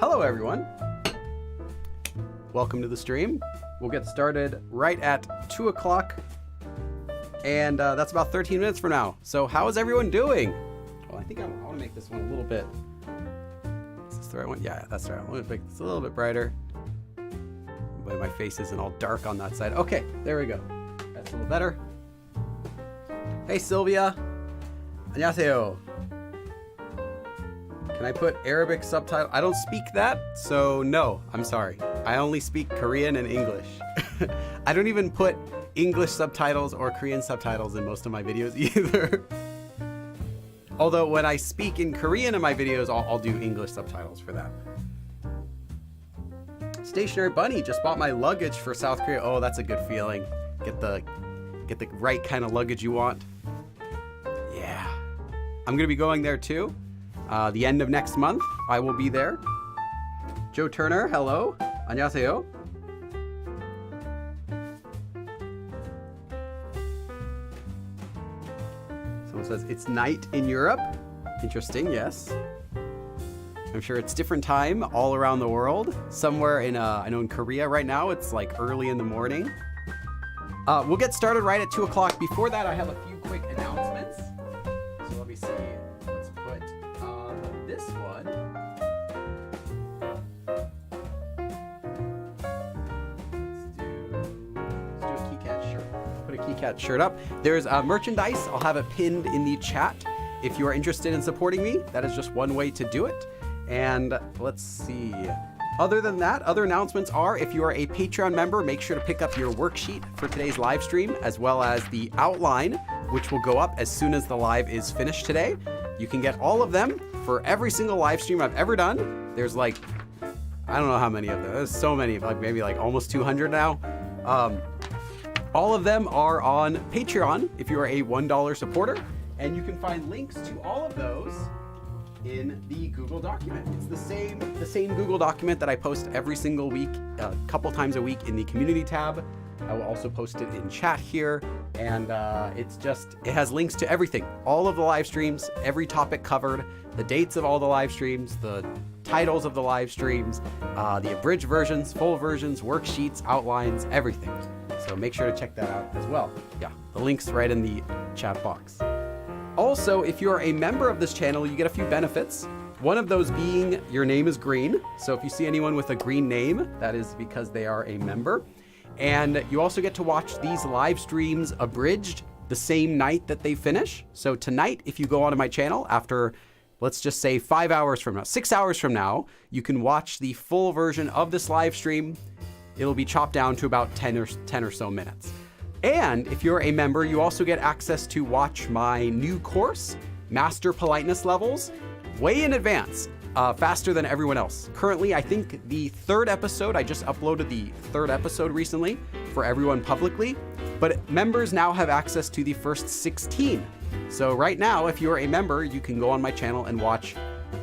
Hello everyone. Welcome to the stream. We'll get started right at 2 o'clock and that's about 13 minutes from now. So how is everyone doing? Well, I think I want to make this one a little bit, is this the right one? Yeah, that's right. I want to make this a little bit brighter. But my face isn't all dark on that side. Okay, there we go. That's a little better. Hey Sylvia. 안녕하세요. Can I put Arabic subtitle? I don't speak that, so no, I'm sorry. I only speak Korean and English. I don't even put English subtitles or Korean subtitles in most of my videos either. Although when I speak in Korean in my videos, I'll do English subtitles for that. Stationary Bunny just bought my luggage for South Korea. Oh, that's a good feeling. Get the right kind of luggage you want. Yeah. I'm gonna be going there too. The end of next month, I will be there. Joe Turner, hello. 안녕하세요. Someone says it's night in Europe. Interesting, yes. I'm sure it's different time all around the world. Somewhere in, I know in Korea right now, it's like early in the morning. We'll get started right at 2 o'clock. Before that, I have a few quick announcements. So let me see. Let's put this one. Let's do a KeyCat shirt. Put a KeyCat shirt up. There's merchandise. I'll have it pinned in the chat. If you are interested in supporting me, that is just one way to do it. And let's see. Other than that, other announcements are if you are a Patreon member, make sure to pick up your worksheet for today's live stream, as well as the outline, which will go up as soon as the live is finished today. You can get all of them for every single live stream I've ever done. There's like, I don't know how many of them. There's so many, like maybe like almost 200 now. All of them are on Patreon if you are a $1 supporter, and you can find links to all of those in the Google document. It's the same Google document that I post every single week, a couple times a week in the community tab. I will also post it in chat here, and it has links to everything, all of the live streams, every topic covered, the dates of all the live streams, the titles of the live streams, the abridged versions, full versions, worksheets, outlines, everything. So make sure to check that out as well. Yeah, the link's right in the chat box. Also, if you're a member of this channel, you get a few benefits. One of those being your name is green. So if you see anyone with a green name, that is because they are a member. And you also get to watch these live streams abridged the same night that they finish. So tonight, if you go onto my channel after, let's just say 5 hours from now, 6 hours from now, you can watch the full version of this live stream. It'll be chopped down to about 10 or so minutes. And if you're a member, you also get access to watch my new course, Master Politeness Levels, way in advance, faster than everyone else. Currently, I think the third episode, I just uploaded the third episode recently for everyone publicly, but members now have access to the first 16. So right now, if you're a member, you can go on my channel and watch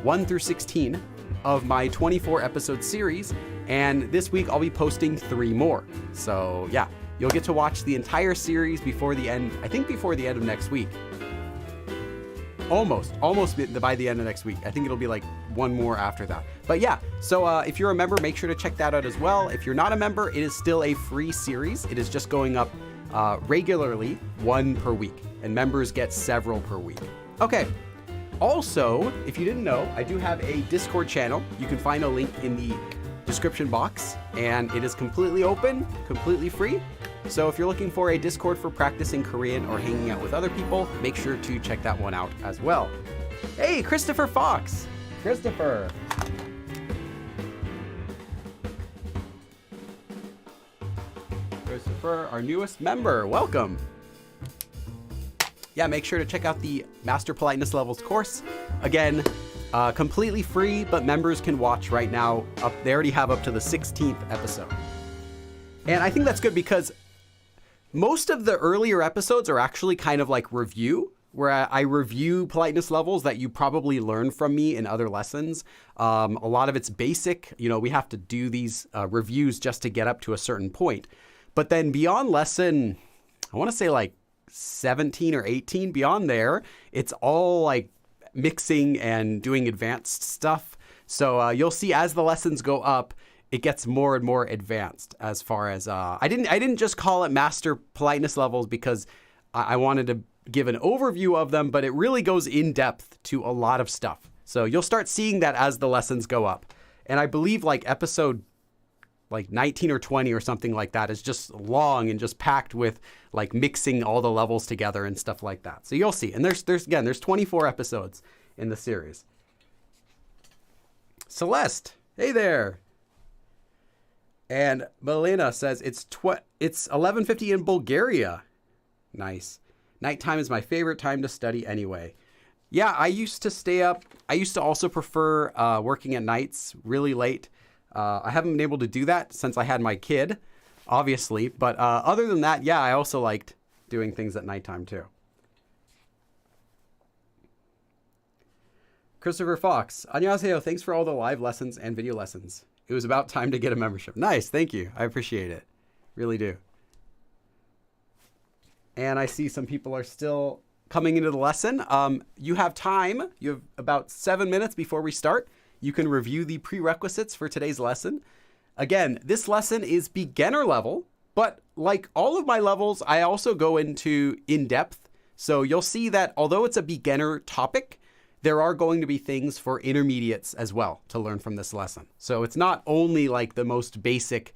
1 through 16 of my 24 episode series. And this week I'll be posting 3 more. So yeah. You'll get to watch the entire series before the end, I think before the end of next week. Almost by the end of next week. I think it'll be like one more after that. But yeah, so if you're a member, make sure to check that out as well. If you're not a member, it is still a free series. It is just going up regularly, 1 per week. And members get several per week. Okay. Also, if you didn't know, I do have a Discord channel. You can find a link in the description box, and it is completely open, completely free. So if you're looking for a Discord for practicing Korean or hanging out with other people, make sure to check that one out as well. Hey, Christopher Fox. Christopher. Christopher, our newest member. Welcome. Yeah, make sure to check out the Master Politeness Levels course. Again, completely free, but members can watch right now. They already have up to the 16th episode. And I think that's good because most of the earlier episodes are actually kind of like review, where I review politeness levels that you probably learned from me in other lessons. A lot of it's basic. You know, we have to do these reviews just to get up to a certain point. But then beyond lesson, I want to say like 17 or 18, beyond there, it's all like mixing and doing advanced stuff. So you'll see as the lessons go up, it gets more and more advanced as far as, I didn't just call it master politeness levels because I wanted to give an overview of them, but it really goes in depth to a lot of stuff. So you'll start seeing that as the lessons go up. And I believe like episode like 19 or 20 or something like that is just long and just packed with like mixing all the levels together and stuff like that. So you'll see. And there's 24 episodes in the series. Celeste, hey there. And Melina says it's 11:50 in Bulgaria. Nice. Nighttime is my favorite time to study anyway. Yeah, I used to stay up. I used to also prefer working at nights really late. I haven't been able to do that since I had my kid, obviously. But other than that, yeah, I also liked doing things at nighttime too. Christopher Fox, 안녕하세요. Thanks for all the live lessons and video lessons. It was about time to get a membership. Nice, thank you. I appreciate it. Really do. And I see some people are still coming into the lesson. You have time. You have about 7 minutes before we start. You can review the prerequisites for today's lesson. Again, this lesson is beginner level, but like all of my levels, I also go into in-depth. So you'll see that although it's a beginner topic, there are going to be things for intermediates as well to learn from this lesson. So it's not only like the most basic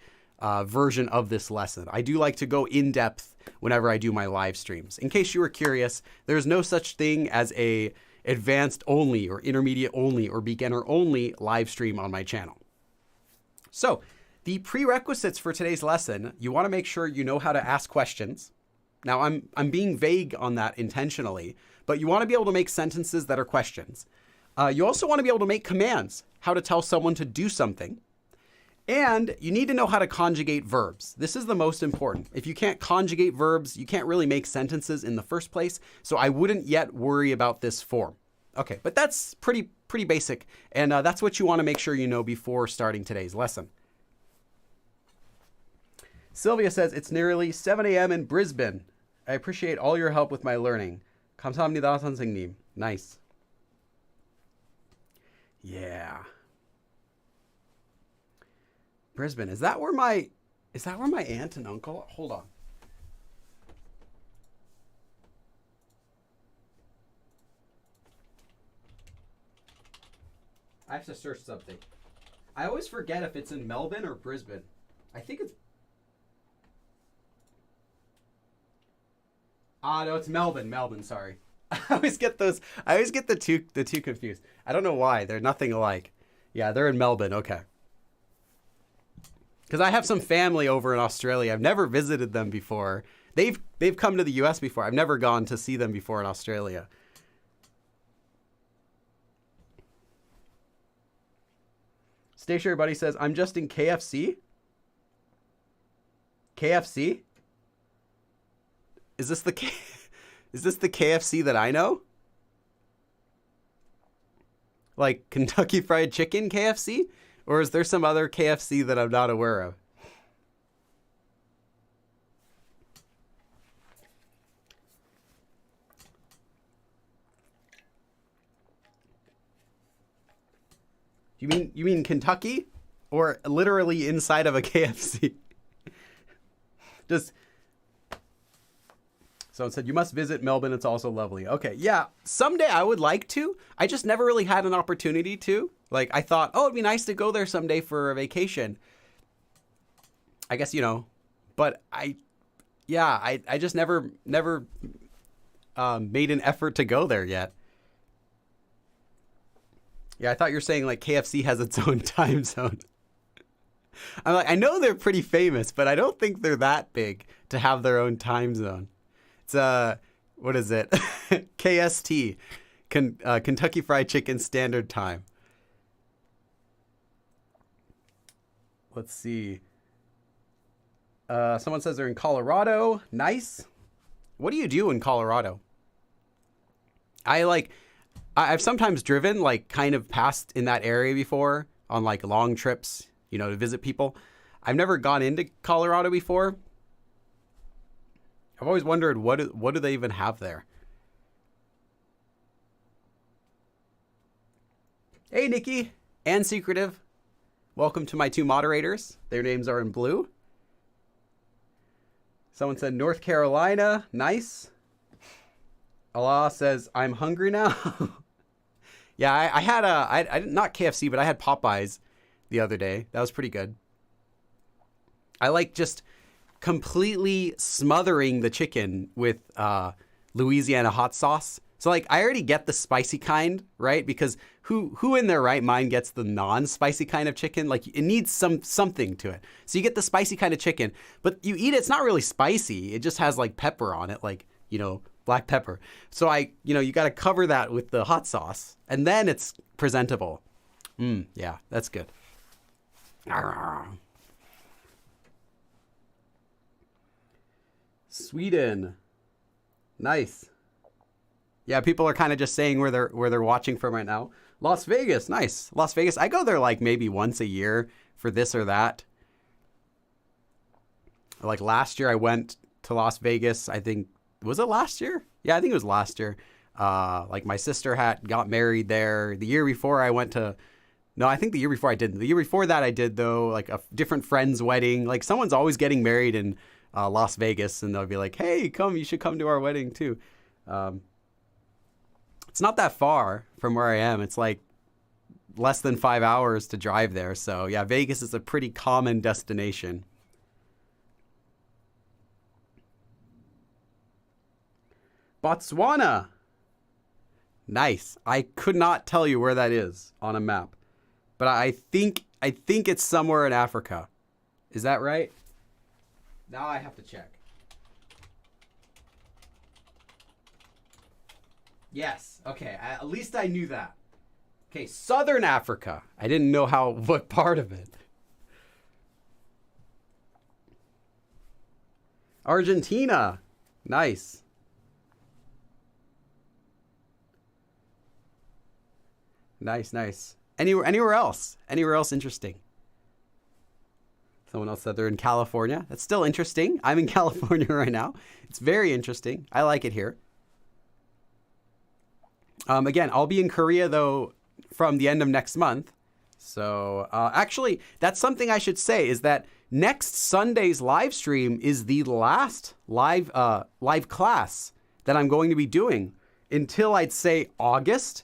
version of this lesson. I do like to go in depth whenever I do my live streams. In case you were curious, there's no such thing as a advanced only or intermediate only or beginner only live stream on my channel. So the prerequisites for today's lesson, you want to make sure you know how to ask questions. Now I'm being vague on that intentionally, but you want to be able to make sentences that are questions. You also want to be able to make commands, how to tell someone to do something. And you need to know how to conjugate verbs. This is the most important. If you can't conjugate verbs, you can't really make sentences in the first place. So I wouldn't yet worry about this form. Okay, but that's pretty basic. And that's what you want to make sure you know before starting today's lesson. Sylvia says, it's nearly 7 a.m. in Brisbane. I appreciate all your help with my learning. 감사합니다, 선생님. Nice. Yeah. Brisbane. Is that where my aunt and uncle? Hold on. I have to search something. I always forget if it's in Melbourne or Brisbane. I think it's no, it's Melbourne. Melbourne, sorry. I always get the two confused. I don't know why. They're nothing alike. Yeah, they're in Melbourne. Okay. Because I have some family over in Australia. I've never visited them before. They've come to the US before. I've never gone to see them before in Australia. Stationary Buddy says, I'm just in KFC. KFC? Is this the KFC that I know? Like Kentucky Fried Chicken KFC? Or is there some other KFC that I'm not aware of? You mean Kentucky? Or literally inside of a KFC? Someone said, you must visit Melbourne. It's also lovely. Okay, yeah. Someday I would like to. I just never really had an opportunity to. Like, I thought, oh, it'd be nice to go there someday for a vacation. I guess, but I just never made an effort to go there yet. Yeah, I thought you were saying, like, KFC has its own time zone. I'm like, I know they're pretty famous, but I don't think they're that big to have their own time zone. It's, what is it? KST, Kentucky Fried Chicken Standard Time. Let's see. Someone says they're in Colorado. Nice. What do you do in Colorado? I've sometimes driven, like, kind of past in that area before on, like, long trips, to visit people. I've never gone into Colorado before. I've always wondered, what do they even have there? Hey, Nikki. and Secretive. Welcome to my two moderators. Their names are in blue. Someone said North Carolina. Nice. Allah says, I'm hungry now. Yeah, I had not KFC, but I had Popeyes the other day. That was pretty good. I like just completely smothering the chicken with Louisiana hot sauce. So like I already get the spicy kind, right? Because who in their right mind gets the non-spicy kind of chicken? Like it needs something to it. So you get the spicy kind of chicken, but you eat it, it's not really spicy. It just has like pepper on it, like, you know, black pepper. So you got to cover that with the hot sauce and then it's presentable. Yeah, that's good. Sweden. Nice. Yeah, people are kind of just saying where they're watching from right now. Las Vegas, nice. Las Vegas, I go there like maybe once a year for this or that. Like last year I went to Las Vegas, I think, was it last year? Yeah, I think it was last year. Like my sister got married there. The year before I went to, no, I think the year before I didn't. The year before that I did though, like a different friend's wedding. Like someone's always getting married in Las Vegas and they'll be like, hey, you should come to our wedding too. It's not that far from where I am. It's like less than 5 hours to drive there. So yeah, Vegas is a pretty common destination. Botswana. Nice. I could not tell you where that is on a map, but I think it's somewhere in Africa. Is that right? Now I have to check. Yes. Okay. At least I knew that. Okay. Southern Africa. I didn't know what part of it. Argentina. Nice. Nice. Anywhere else? Anywhere else interesting? Someone else said they're in California. That's still interesting. I'm in California right now. It's very interesting. I like it here. Again, I'll be in Korea, though, from the end of next month. So actually, that's something I should say is that next Sunday's live stream is the last live class that I'm going to be doing until I'd say August,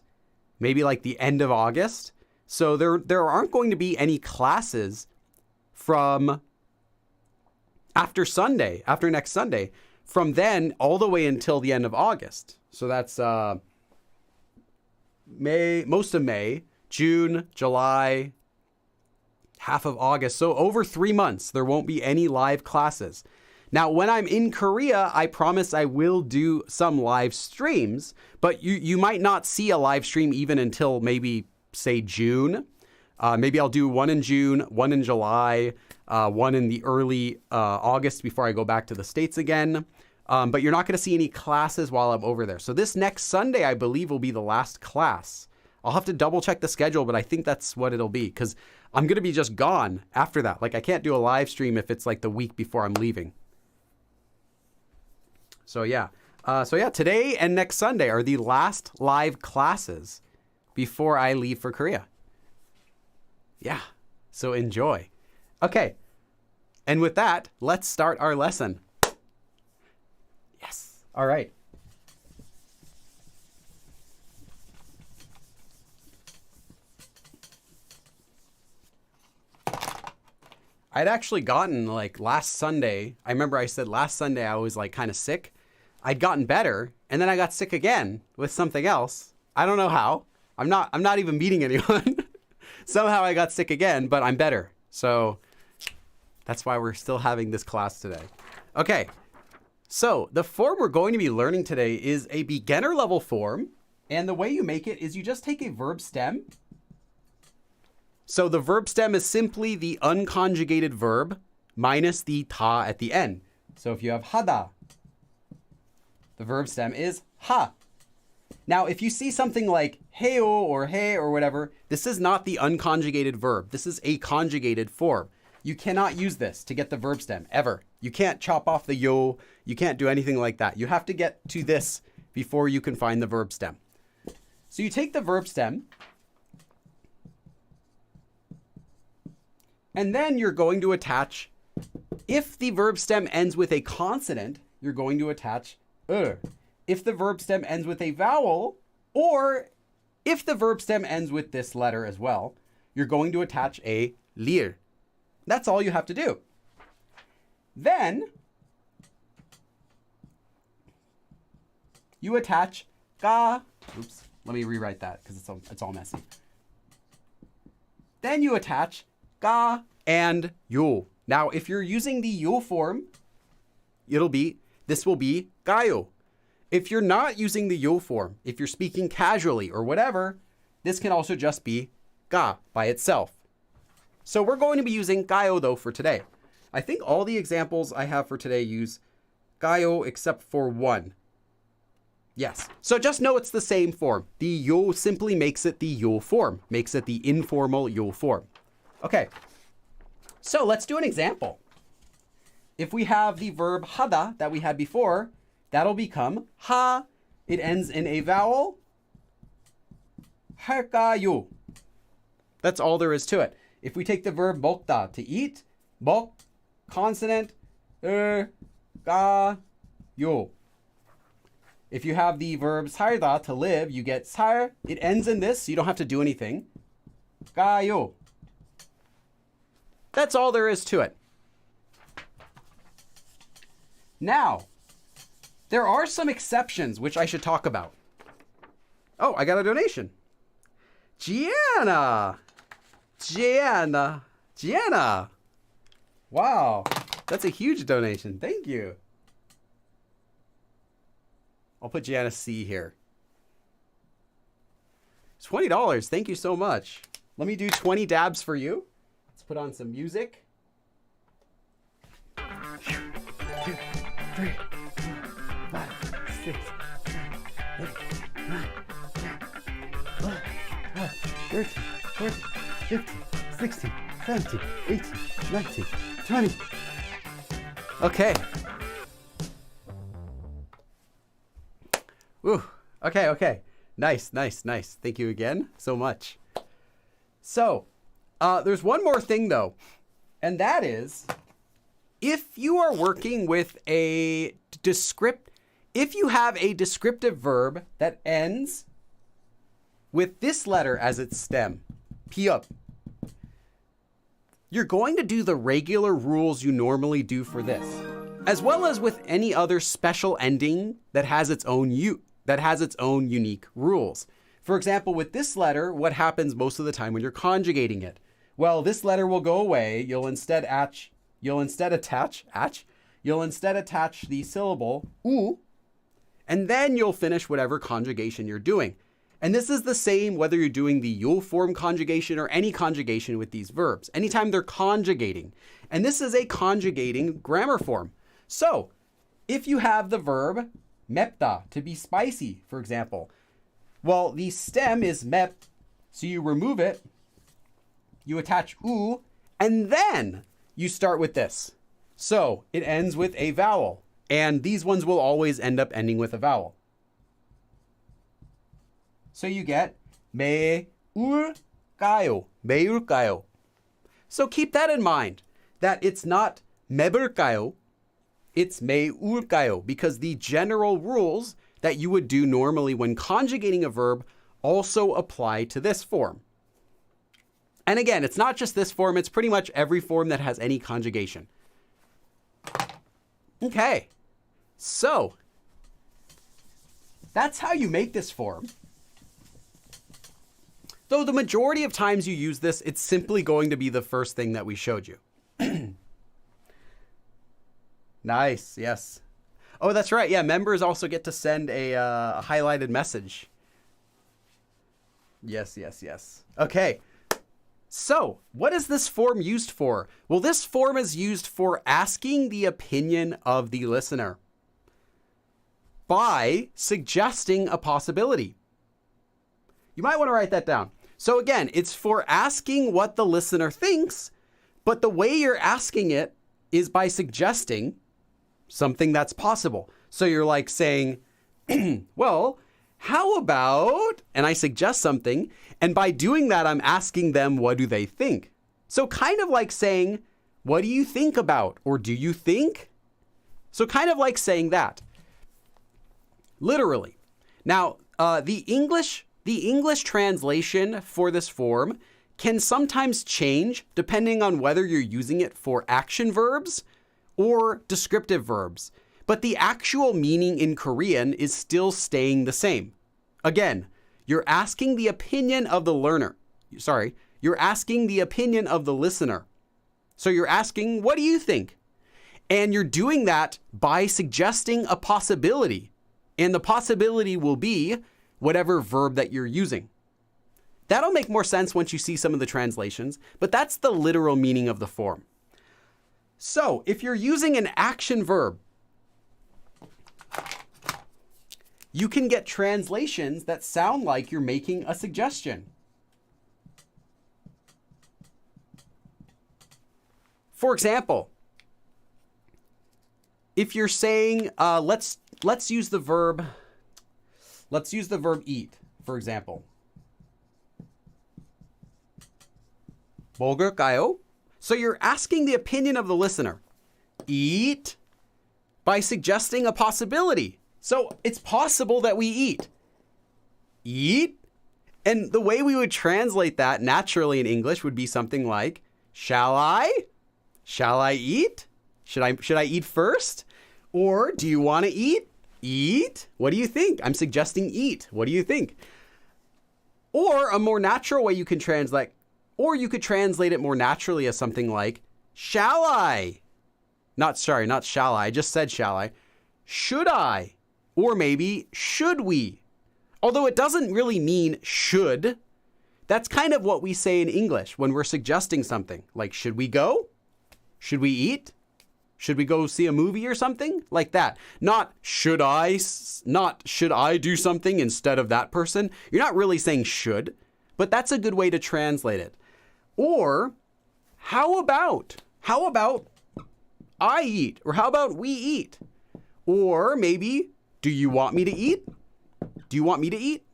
maybe like the end of August. So there aren't going to be any classes from after next Sunday, from then all the way until the end of August. So that's most of May, June, July, half of August. So over 3 months, there won't be any live classes. Now, when I'm in Korea, I promise I will do some live streams, but you might not see a live stream even until maybe, say, June. Maybe I'll do one in June, one in July, one in the early August before I go back to the States again. But you're not going to see any classes while I'm over there. So this next Sunday, I believe, will be the last class. I'll have to double check the schedule, but I think that's what it'll be because I'm going to be just gone after that. Like I can't do a live stream if it's like the week before I'm leaving. So yeah. Today and next Sunday are the last live classes before I leave for Korea. Yeah. So enjoy. Okay. And with that, let's start our lesson. Yes. All right. I'd actually gotten like last Sunday. I remember I said last Sunday I was like kind of sick. I'd gotten better and then I got sick again with something else. I don't know how. I'm not even meeting anyone. Somehow I got sick again, but I'm better. So that's why we're still having this class today. Okay. So the form we're going to be learning today is a beginner level form. And the way you make it is you just take a verb stem. So the verb stem is simply the unconjugated verb minus the ta at the end. So if you have hada, the verb stem is ha. Now, if you see something like heo or he or whatever, this is not the unconjugated verb. This is a conjugated form. You cannot use this to get the verb stem ever. You can't chop off the yo. You can't do anything like that. You have to get to this before you can find the verb stem. So you take the verb stem And then you're going to attach, if the verb stem ends with a consonant, you're going to attach If the verb stem ends with a vowel, or if the verb stem ends with this letter as well, you're going to attach a lir. That's all you have to do. Then you attach ga. Oops, let me rewrite that because it's all messy. Then you attach ga and yo. Now, if you're using the yo form, this will be gayo. If you're not using the yo form, if you're speaking casually or whatever, this can also just be ga by itself. So we're going to be using gayo though for today. I think all the examples I have for today use gayo except for one. Yes. So just know it's the same form. The yo simply makes it the yo form, makes it the informal yo form. Okay. So let's do an example. If we have the verb hada that we had before, that'll become ha. It ends in a vowel. 할까요? That's all there is to it. If we take the verb 먹다, to eat, 먹, consonant, 가요. If you have the verb 살다, to live, you get 살. It ends in this, so you don't have to do anything. 가요. That's all there is to it. Now, there are some exceptions which I should talk about. Oh, I got a donation. Gianna. Wow, that's a huge donation. Thank you. I'll put Gianna C here. It's $20. Thank you so much. Let me do 20 dabs for you. Let's put on some music. 2, 3, 4, 5, 6, 7, 8, 9, 10, 11, 12, 13, 14, 15, 16, 17, 18, 19, 20. Okay. Woo. Okay. Nice. Thank you again so much. So, there's one more thing though, and that is, if you are working with if you have a descriptive verb that ends with this letter as its stem, piup, you're going to do the regular rules you normally do for this, as well as with any other special ending that has its own unique rules. For example, with this letter, what happens most of the time when you're conjugating it? Well, this letter will go away. You'll instead attach the syllable u, and then you'll finish whatever conjugation you're doing. And this is the same whether you're doing the yo form conjugation or any conjugation with these verbs, anytime they're conjugating. And this is a conjugating grammar form. So if you have the verb 맵다, to be spicy, for example, well, the stem is 맵, so you remove it, you attach u, and then you start with this. So it ends with a vowel, and these ones will always end up ending with a vowel. So you get 매울까요. So keep that in mind, that it's not 매불까요, it's 매울까요, because the general rules that you would do normally when conjugating a verb also apply to this form. And again, it's not just this form, it's pretty much every form that has any conjugation. Okay, so that's how you make this form. Though the majority of times you use this, it's simply going to be the first thing that we showed you. Nice, yes. Oh, that's right. Yeah, members also get to send a highlighted message. Yes. Okay. So, what is this form used for? Well, this form is used for asking the opinion of the listener by suggesting a possibility. You might want to write that down. So again, it's for asking what the listener thinks, but the way you're asking it is by suggesting something that's possible. So you're like saying, well, how about, and I suggest something, and by doing that, I'm asking them, what do they think? So kind of like saying, what do you think about? Or do you think? So kind of like saying that. Literally. Now, the English translation for this form can sometimes change depending on whether you're using it for action verbs or descriptive verbs. But the actual meaning in Korean is still staying the same. Again, you're asking the opinion of the learner. You're asking the opinion of the listener. So you're asking, what do you think? And you're doing that by suggesting a possibility. And the possibility will be whatever verb that you're using. That'll make more sense once you see some of the translations, but that's the literal meaning of the form. So if you're using an action verb, you can get translations that sound like you're making a suggestion. For example, if you're saying, let's use the verb eat, for example. 먹을까요? So you're asking the opinion of the listener. Eat by suggesting a possibility. So it's possible that we eat. Eat? And the way we would translate that naturally in English would be something like, shall I? Shall I eat? Should I eat first? Or do you want to eat? Eat? What do you think? I'm suggesting eat. What do you think? Or a more natural way you can translate, or you could translate it more naturally as something like, shall I? Not shall I. I just said shall I. Should I? Or maybe should we? Although it doesn't really mean should. That's kind of what we say in English when we're suggesting something. Like, should we go? Should we eat? Should we go see a movie or something? Like that. Not should I do something instead of that person? You're not really saying should, but that's a good way to translate it. Or how about I eat? Or how about we eat? Or maybe, do you want me to eat? Do you want me to eat?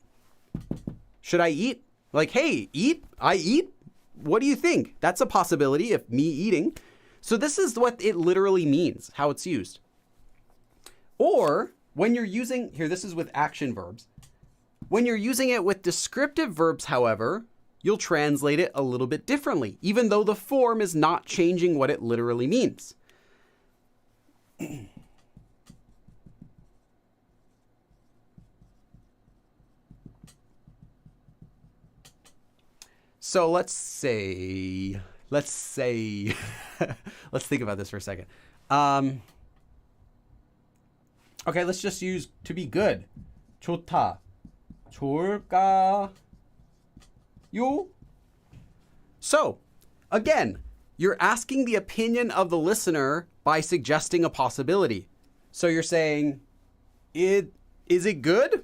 Should I eat? Like, hey, eat? I eat? What do you think? That's a possibility of me eating. So this is what it literally means, how it's used. Or when you're using, here, this is with action verbs. When you're using it with descriptive verbs, however, you'll translate it a little bit differently, even though the form is not changing what it literally means. So let's say, let's think about this for a second. Okay, let's just use to be good. 좋다. 좋을까요? So, again, you're asking the opinion of the listener by suggesting a possibility. So you're saying, is it good?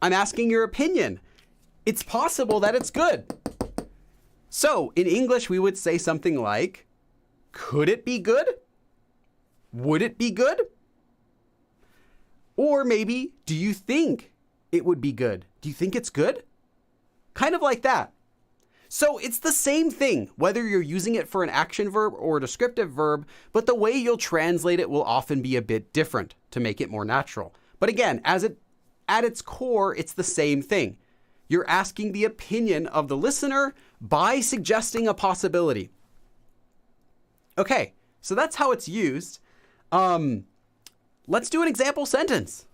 I'm asking your opinion. It's possible that it's good. So in English, we would say something like, could it be good? Would it be good? Or maybe, do you think it would be good? Do you think it's good? Kind of like that. So it's the same thing, whether you're using it for an action verb or a descriptive verb, but the way you'll translate it will often be a bit different to make it more natural. But again, at its core, it's the same thing. You're asking the opinion of the listener by suggesting a possibility. Okay, so that's how it's used. Let's do an example sentence.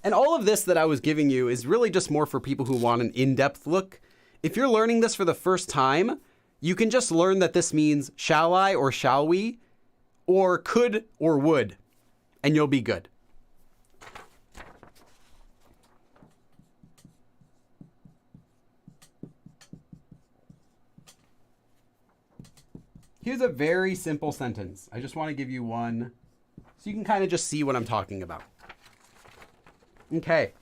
And all of this that I was giving you is really just more for people who want an in-depth look. If you're learning this for the first time, you can just learn that this means shall I or shall we, or could or would, and you'll be good. Here's a very simple sentence. I just want to give you one so you can kind of just see what I'm talking about. Okay.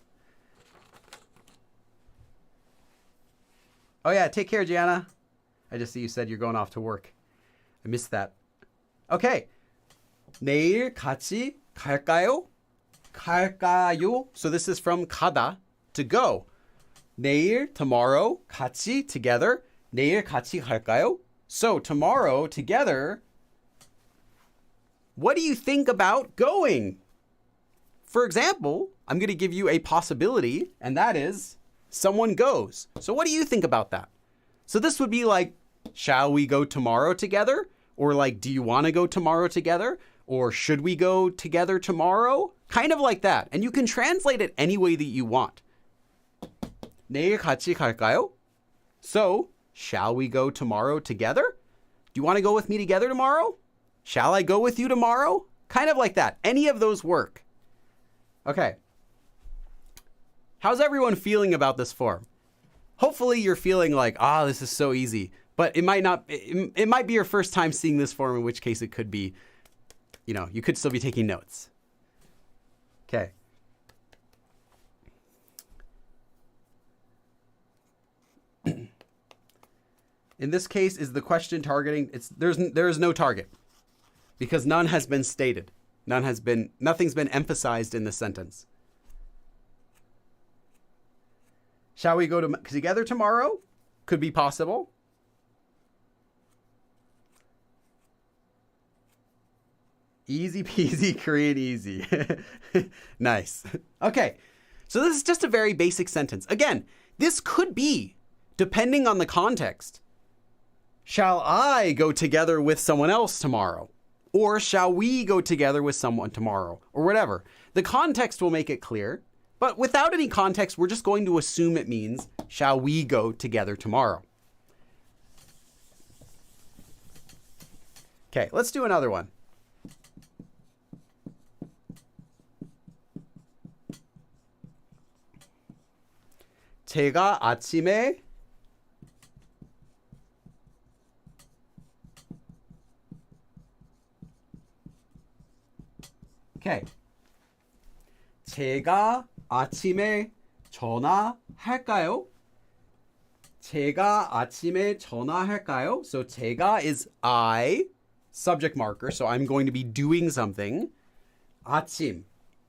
Oh yeah, take care, Gianna. I just see you said you're going off to work. I missed that. Okay. 내일 같이 갈까요? 갈까요? So this is from 가다, to go. 내일, tomorrow, 같이, together. 내일 같이 갈까요? So tomorrow, together, what do you think about going? For example, I'm going to give you a possibility, and that is someone goes. So what do you think about that? So this would be like, shall we go tomorrow together? Or like, do you want to go tomorrow together? Or should we go together tomorrow? Kind of like that. And you can translate it any way that you want. 내일 같이 갈까요? So, shall we go tomorrow together? Do you want to go with me together tomorrow? Shall I go with you tomorrow? Kind of like that. Any of those work. Okay. How's everyone feeling about this form? Hopefully you're feeling like, this is so easy. But it might not, it might be your first time seeing this form, in which case it could be, you could still be taking notes. Okay. In this case, is the question targeting? There is no target because none has been stated. Nothing's been emphasized in the sentence. Shall we go together tomorrow? Could be possible. Easy peasy, Korean easy. Nice. Okay, so this is just a very basic sentence. Again, this could be, depending on the context, shall I go together with someone else tomorrow? Or shall we go together with someone tomorrow? Or whatever. The context will make it clear. But without any context, we're just going to assume it means, shall we go together tomorrow? Okay, let's do another one. 제가 아침에 Okay. 제가 아침에 전화할까요? 제가 아침에 전화할까요? So 제가 is I, subject marker, so I'm going to be doing something. 아침,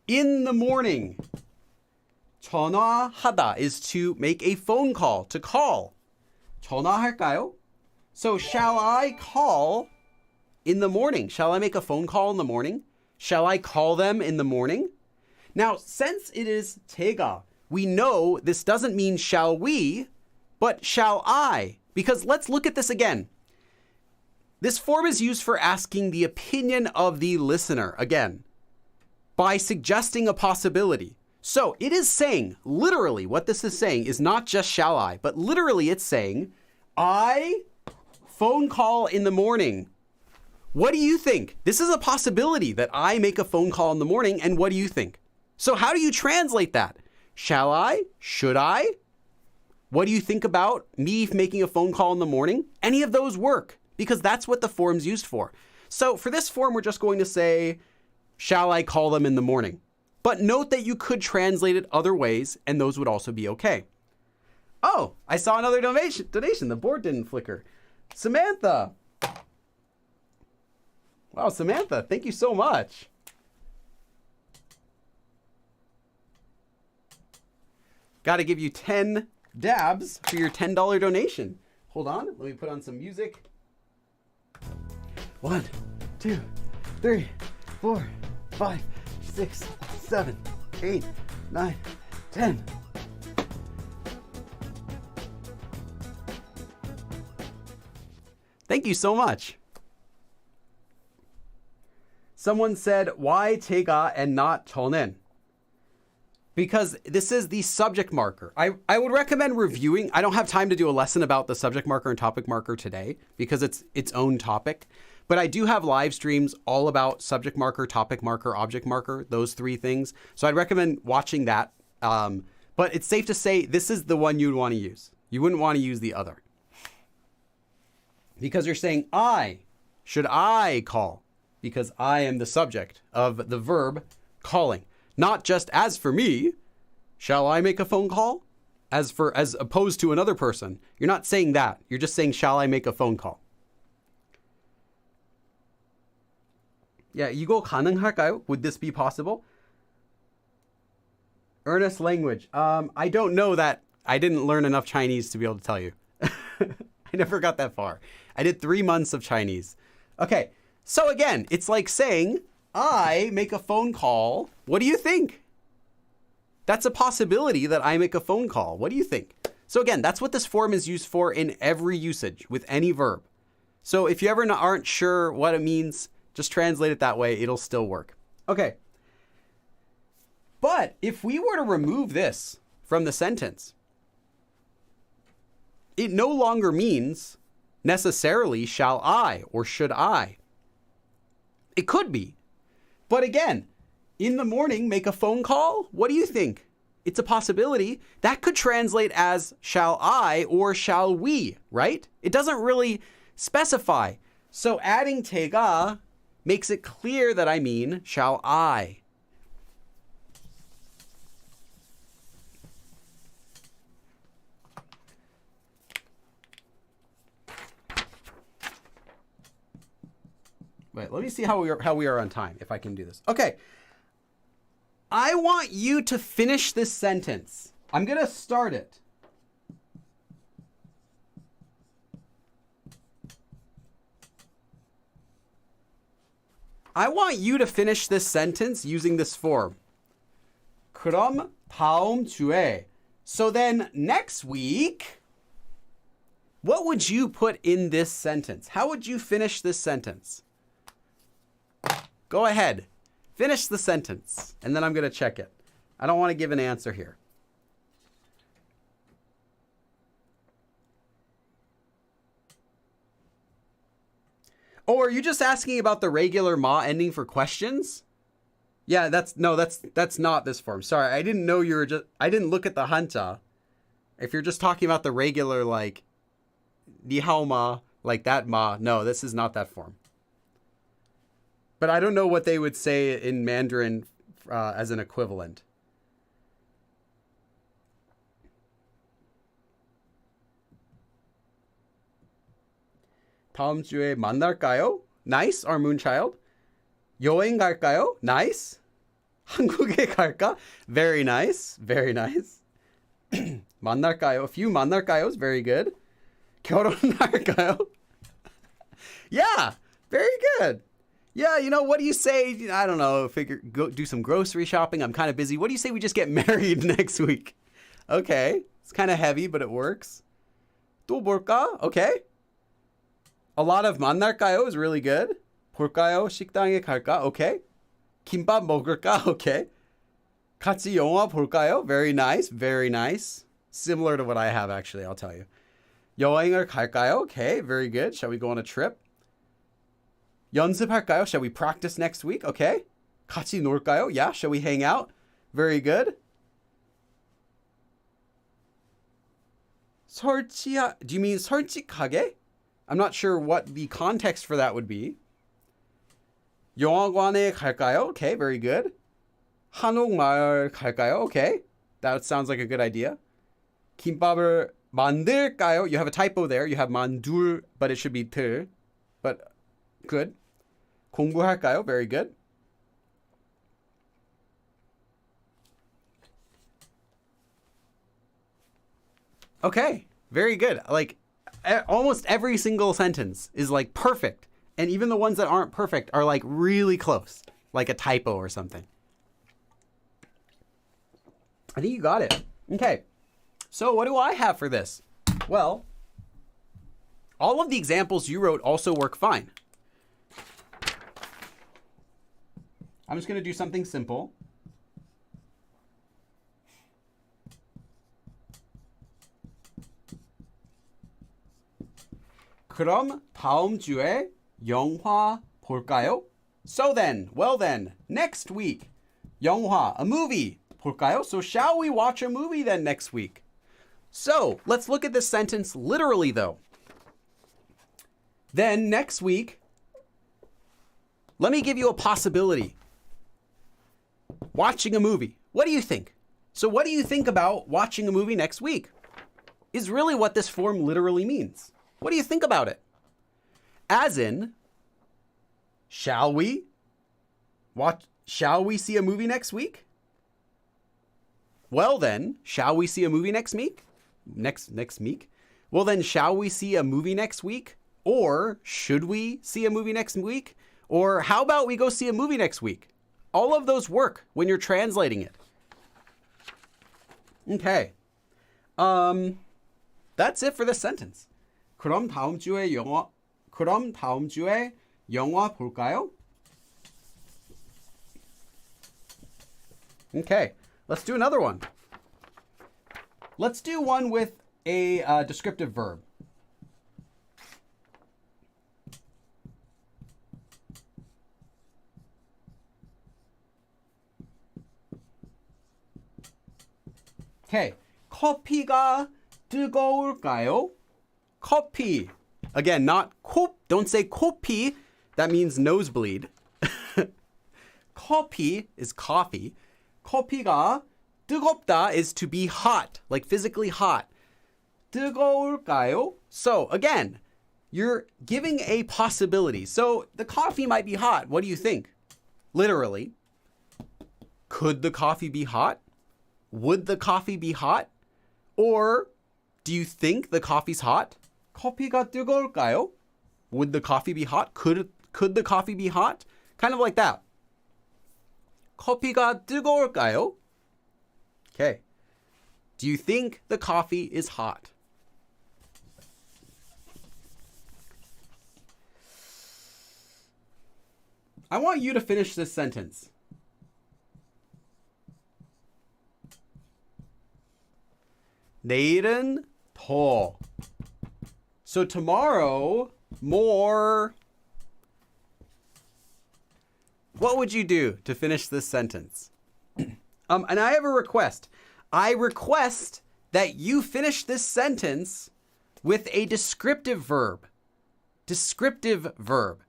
in the morning. 전화하다 is to make a phone call, to call. 전화할까요? So shall I call in the morning? Shall I make a phone call in the morning? Shall I call them in the morning? Now, since it is 제가, we know this doesn't mean shall we, but shall I? Because let's look at this again. This form is used for asking the opinion of the listener, again, by suggesting a possibility. So it is saying, literally, what this is saying is not just shall I, but literally it's saying, I phone call in the morning. What do you think? This is a possibility that I make a phone call in the morning, and what do you think? So how do you translate that? Shall I? Should I? What do you think about me making a phone call in the morning? Any of those work, because that's what the form's used for. So for this form, we're just going to say, shall I call them in the morning? But note that you could translate it other ways, and those would also be okay. Oh, I saw another donation. The board didn't flicker. Samantha. Wow, Samantha, thank you so much. Got to give you 10 dabs for your $10 donation. Hold on, let me put on some music. 1, 2, 3, 4, 5, 6, 7, 8, 9, 10. Thank you so much. Someone said, why 제가 and not 저는? Because this is the subject marker. I would recommend reviewing. I don't have time to do a lesson about the subject marker and topic marker today because it's its own topic. But I do have live streams all about subject marker, topic marker, object marker, those three things. So I'd recommend watching that. But it's safe to say this is the one you'd want to use. You wouldn't want to use the other. Because you're saying should I call? Because I am the subject of the verb calling. Not just as for me, shall I make a phone call? As opposed to another person. You're not saying that. You're just saying, shall I make a phone call? Yeah, 이거 가능할까요? Would this be possible? Earnest language. I don't know that. I didn't learn enough Chinese to be able to tell you. I never got that far. I did 3 months of Chinese. Okay, so again, it's like saying, I make a phone call. What do you think? That's a possibility that I make a phone call. What do you think? So again, that's what this form is used for in every usage with any verb. So if you ever aren't sure what it means, just translate it that way. It'll still work. Okay. But if we were to remove this from the sentence, it no longer means necessarily shall I or should I. It could be. But again, in the morning, make a phone call. What do you think? It's a possibility. That could translate as shall I or shall we, right? It doesn't really specify. So adding tega makes it clear that I mean shall I. Wait, let me see how we are on time, if I can do this. Okay. I want you to finish this sentence. I'm going to start it. I want you to finish this sentence using this form. 그럼 다음 주에. So then next week, what would you put in this sentence? How would you finish this sentence? Go ahead. Finish the sentence, and then I'm going to check it. I don't want to give an answer here. Oh, are you just asking about the regular ma ending for questions? Yeah, that's not this form. Sorry, I didn't know I didn't look at the hanja. If you're just talking about the regular, like, ni hao ma, like that ma, no, this is not that form. But I don't know what they would say in Mandarin as an equivalent. 다음 주에 만날까요? Nice, our moonchild. 여행 갈까요? Nice. 한국에 갈까? Very nice, very nice. 만날까요? A few 만날까요's very good. 결혼할까요? Yeah, very good. Yeah, you know, what do you say? I don't know, go do some grocery shopping. I'm kind of busy. What do you say we just get married next week? Okay, it's kind of heavy, but it works. 또 볼까? Okay. A lot of 만날까요 is really good. 볼까요? 식당에 갈까? Okay. 김밥 먹을까? Okay. 같이 영화 볼까요? Very nice, very nice. Similar to what I have, actually, I'll tell you. 여행을 갈까요? Okay, very good. Shall we go on a trip? 연습할까요? Shall we practice next week? Okay. 같이 놀까요? Yeah. Shall we hang out? Very good. Do you mean 솔직하게? I'm not sure what the context for that would be. 영화관에 갈까요? Okay, very good. 한옥마을 갈까요? Okay. That sounds like a good idea. 김밥을 만들까요? You have a typo there. You have 만둘, but it should be 들. But good. 공부할까요? Very good. Okay, very good. Like, almost every single sentence is like perfect. And even the ones that aren't perfect are like really close. Like a typo or something. I think you got it. Okay. So what do I have for this? Well, all of the examples you wrote also work fine. I'm just going to do something simple. 그럼 다음 주에 영화 볼까요? So then, well then, next week, 영화, a movie, 볼까요? So shall we watch a movie then next week? So let's look at this sentence literally though. Then next week, let me give you a possibility. Watching a movie. What do you think? So what do you think about watching a movie next week? Is really what this form literally means. What do you think about it? As in, shall we see a movie next week? Well then, shall we see a movie next week? Next week? Well then, shall we see a movie next week? Or should we see a movie next week? Or how about we go see a movie next week? All of those work when you're translating it. Okay. That's it for this sentence. 그럼 다음 주에 영화 볼까요? Okay, let's do another one. Let's do one with a descriptive verb. Okay, 커피가 뜨거울까요? 커피. Again, not don't say 코피. That means nosebleed. 커피 is coffee. 커피가 뜨겁다 is to be hot, like physically hot. 뜨거울까요? So again, you're giving a possibility. So the coffee might be hot. What do you think? Literally. Could the coffee be hot? Would the coffee be hot? Or do you think the coffee's hot? 커피가 뜨거울까요? Would the coffee be hot? Could the coffee be hot? Kind of like that. 커피가 뜨거울까요? Okay. Do you think the coffee is hot? I want you to finish this sentence. 내일은 더. So tomorrow, more. What would you do to finish this sentence? And I have a request. I request that you finish this sentence with a descriptive verb. Descriptive verb.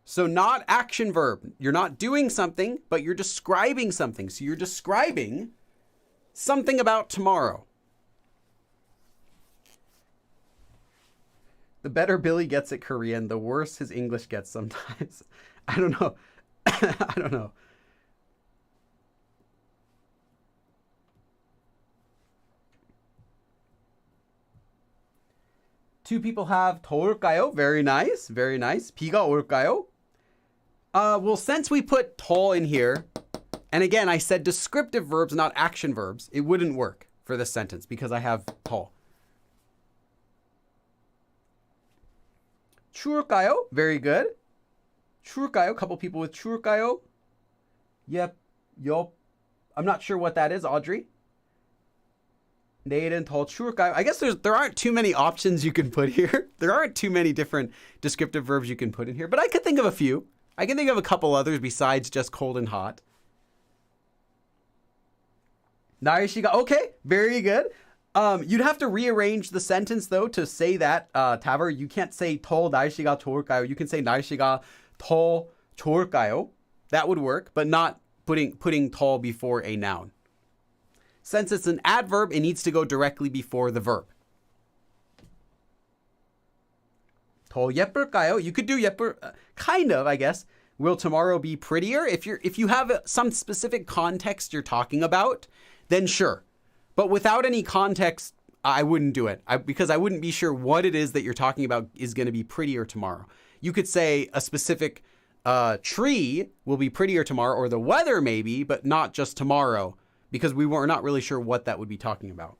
So not action verb. You're not doing something, but you're describing something. So you're describing something about tomorrow. The better Billy gets at Korean, the worse his English gets sometimes. I don't know. I don't know. Two people have 더울까요? Very nice. Very nice. 비가 올까요? Well, since we put 더 in here, and again, I said descriptive verbs, not action verbs, it wouldn't work for this sentence because I have 더. 추울까요? Very good. 추울까요? A couple people with 추울까요? Yep. Yup. I'm not sure what that is, Audrey. 내일은 더 추울까요? I guess there aren't too many options you can put here. There aren't too many different descriptive verbs you can put in here, but I could think of a few. I can think of a couple others besides just cold and hot. 날씨가, okay, very good. You'd have to rearrange the sentence though to say that, Taver. You can't say 더 날씨가 좋을까요? You can say 날씨가 더 좋을까요? That would work, but not putting 더 before a noun. Since it's an adverb, it needs to go directly before the verb. 더 예쁠까요? You could do 예쁠, kind of, I guess. Will tomorrow be prettier? If you have some specific context you're talking about, then sure. But without any context, I wouldn't do it because I wouldn't be sure what it is that you're talking about is going to be prettier tomorrow. You could say a specific tree will be prettier tomorrow, or the weather maybe, but not just tomorrow, because we were not really sure what that would be talking about.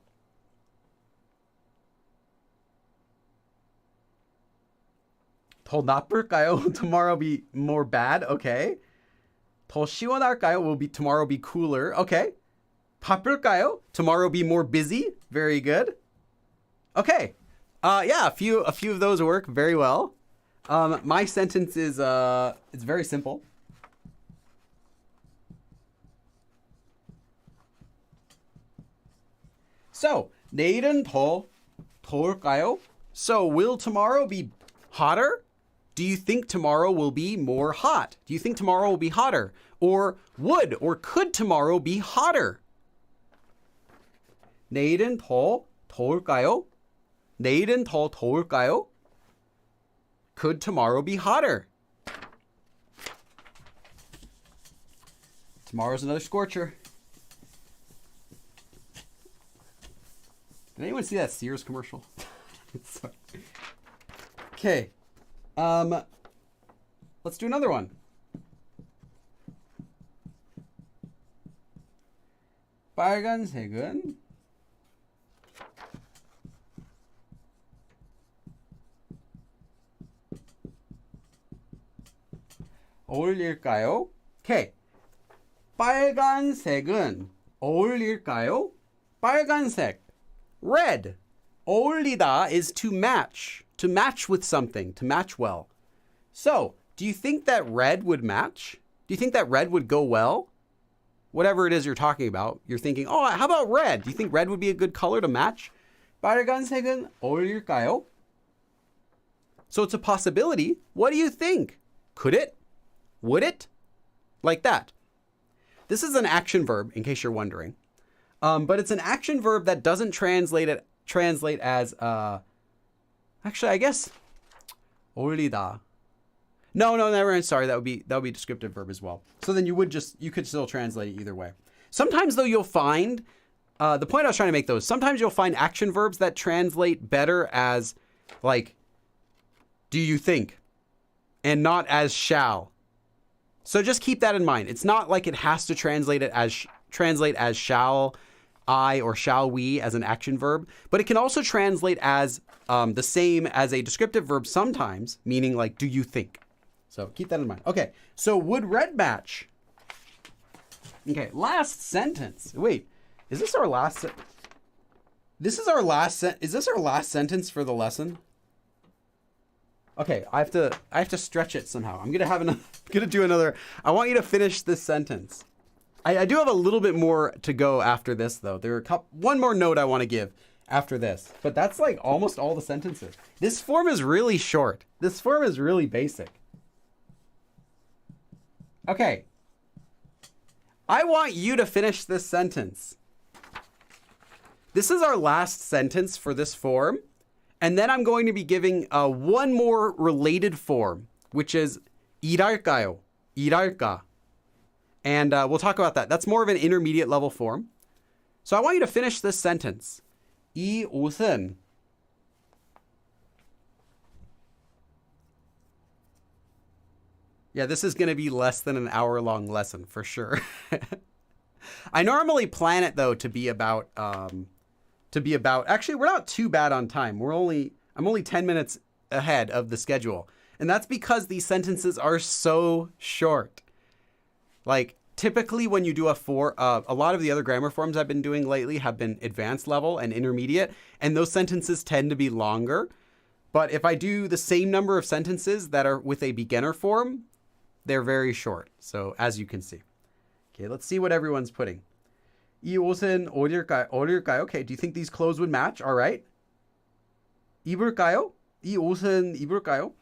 더 나쁠까요? Tomorrow be more bad. Okay. 더 시원할까요? Will be tomorrow be cooler. Okay. 바쁠까요? Tomorrow be more busy. Very good. Okay. Yeah, a few of those work very well. My sentence is it's very simple. So, 내일은 더 더울까요? So, will tomorrow be hotter? Do you think tomorrow will be more hot? Do you think tomorrow will be hotter? Or would or could tomorrow be hotter? 내일은 더 더울까요? 내일은 더 더울까요? Could tomorrow be hotter? Tomorrow's another scorcher. anyone see that Sears commercial? Okay. Let's do another one. 빨간색은 어울릴까요? Okay. 빨간색은 어울릴까요? 빨간색. Red. 어울리다 is to match with something, to match well. So, do you think that red would match? Do you think that red would go well? Whatever it is you're talking about, you're thinking, oh, how about red? Do you think red would be a good color to match? 빨간색은 어울릴까요? So it's a possibility. What do you think? Could it? Would it? Like that. This is an action verb, in case you're wondering. But it's an action verb that doesn't translate as, actually, I guess, 어울리다. No, never mind. Sorry, that would be descriptive verb as well. So then you could still translate it either way. Sometimes though you'll find, the point I was trying to make though, sometimes you'll find action verbs that translate better as like, do you think? And not as shall. So just keep that in mind. It's not like it has to translate as shall I or shall we as an action verb, but it can also translate as the same as a descriptive verb sometimes, meaning like, do you think? So keep that in mind. Okay, so would red match? Okay, last sentence. Wait, is this our last? Is this our last sentence for the lesson? Okay, I have to stretch it somehow. I'm gonna do another. I want you to finish this sentence. I do have a little bit more to go after this though. There are one more note I want to give after this, but that's like almost all the sentences. This form is really short. This form is really basic. Okay. I want you to finish this sentence. This is our last sentence for this form. And then I'm going to be giving one more related form, which is 일할까요? 일할까. And we'll talk about that. That's more of an intermediate level form. So I want you to finish this sentence. 이 옷은 Yeah, this is going to be less than an hour-long lesson for sure. I normally plan it though to be about actually we're not too bad on time. I'm only 10 minutes ahead of the schedule. And that's because these sentences are so short. Like typically when you do a lot of the other grammar forms I've been doing lately have been advanced level and intermediate, and those sentences tend to be longer. But if I do the same number of sentences that are with a beginner form, they're very short. So as you can see. Okay, let's see what everyone's putting. 이 옷은 어울릴까요? Okay, do you think these clothes would match? All right. 입을까요? 이 옷은 입을까요?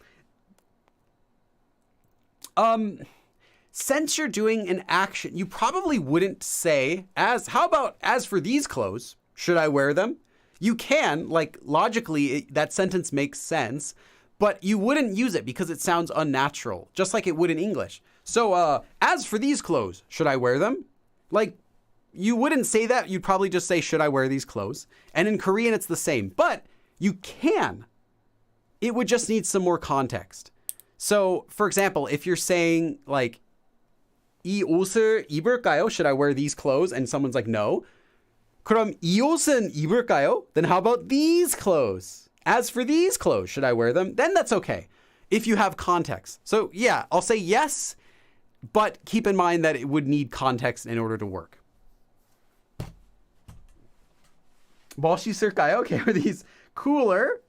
Since you're doing an action, you probably wouldn't say how about as for these clothes, should I wear them? You can, like logically, that sentence makes sense, but you wouldn't use it because it sounds unnatural, just like it would in English. So, as for these clothes, should I wear them? Like, you wouldn't say that. You'd probably just say, should I wear these clothes? And in Korean, it's the same, but you can. It would just need some more context. So, for example, if you're saying like, 이 옷을 입을까요? Should I wear these clothes? And someone's like, no. 그럼 이 옷은 입을까요? Then how about these clothes? As for these clothes, should I wear them? Then that's okay if you have context. So yeah, I'll say yes, but keep in mind that it would need context in order to work. 멋있을까요? Okay, are these cooler?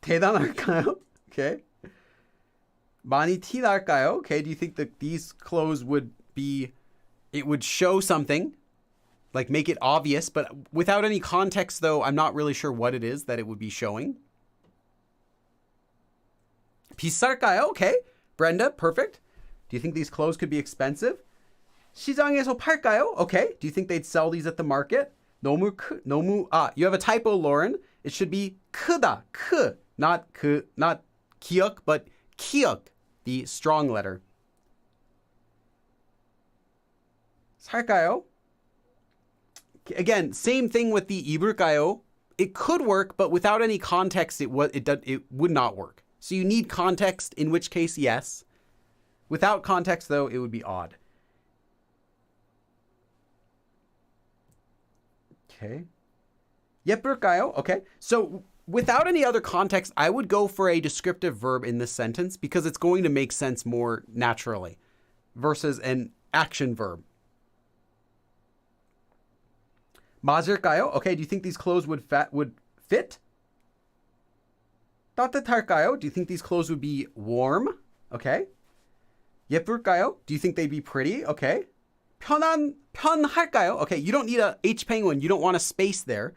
대단할까요? Okay. 많이 티날까요? Okay, do you think that these clothes would show something, like make it obvious, but without any context though, I'm not really sure what it is that it would be showing. 비쌀까요? Okay, Brenda, perfect. Do you think these clothes could be expensive? 시장에서 팔까요? Okay, do you think they'd sell these at the market? 너무 you have a typo, Lauren. It should be 크다, 크, not 기억, but 기억, the strong letter. 살까요? Again, same thing with the 입을까요. It could work, but without any context, it would not work. So you need context, in which case, yes. Without context, though, it would be odd. Okay. 예쁠까요? Okay. So without any other context, I would go for a descriptive verb in this sentence because it's going to make sense more naturally versus an action verb. 맞을까요? Okay, do you think these clothes would fit? 따뜻할까요? Do you think these clothes would be warm? Okay. 예쁠까요? Do you think they'd be pretty? Okay. 편할까요? Okay, you don't need a H penguin. You don't want a space there.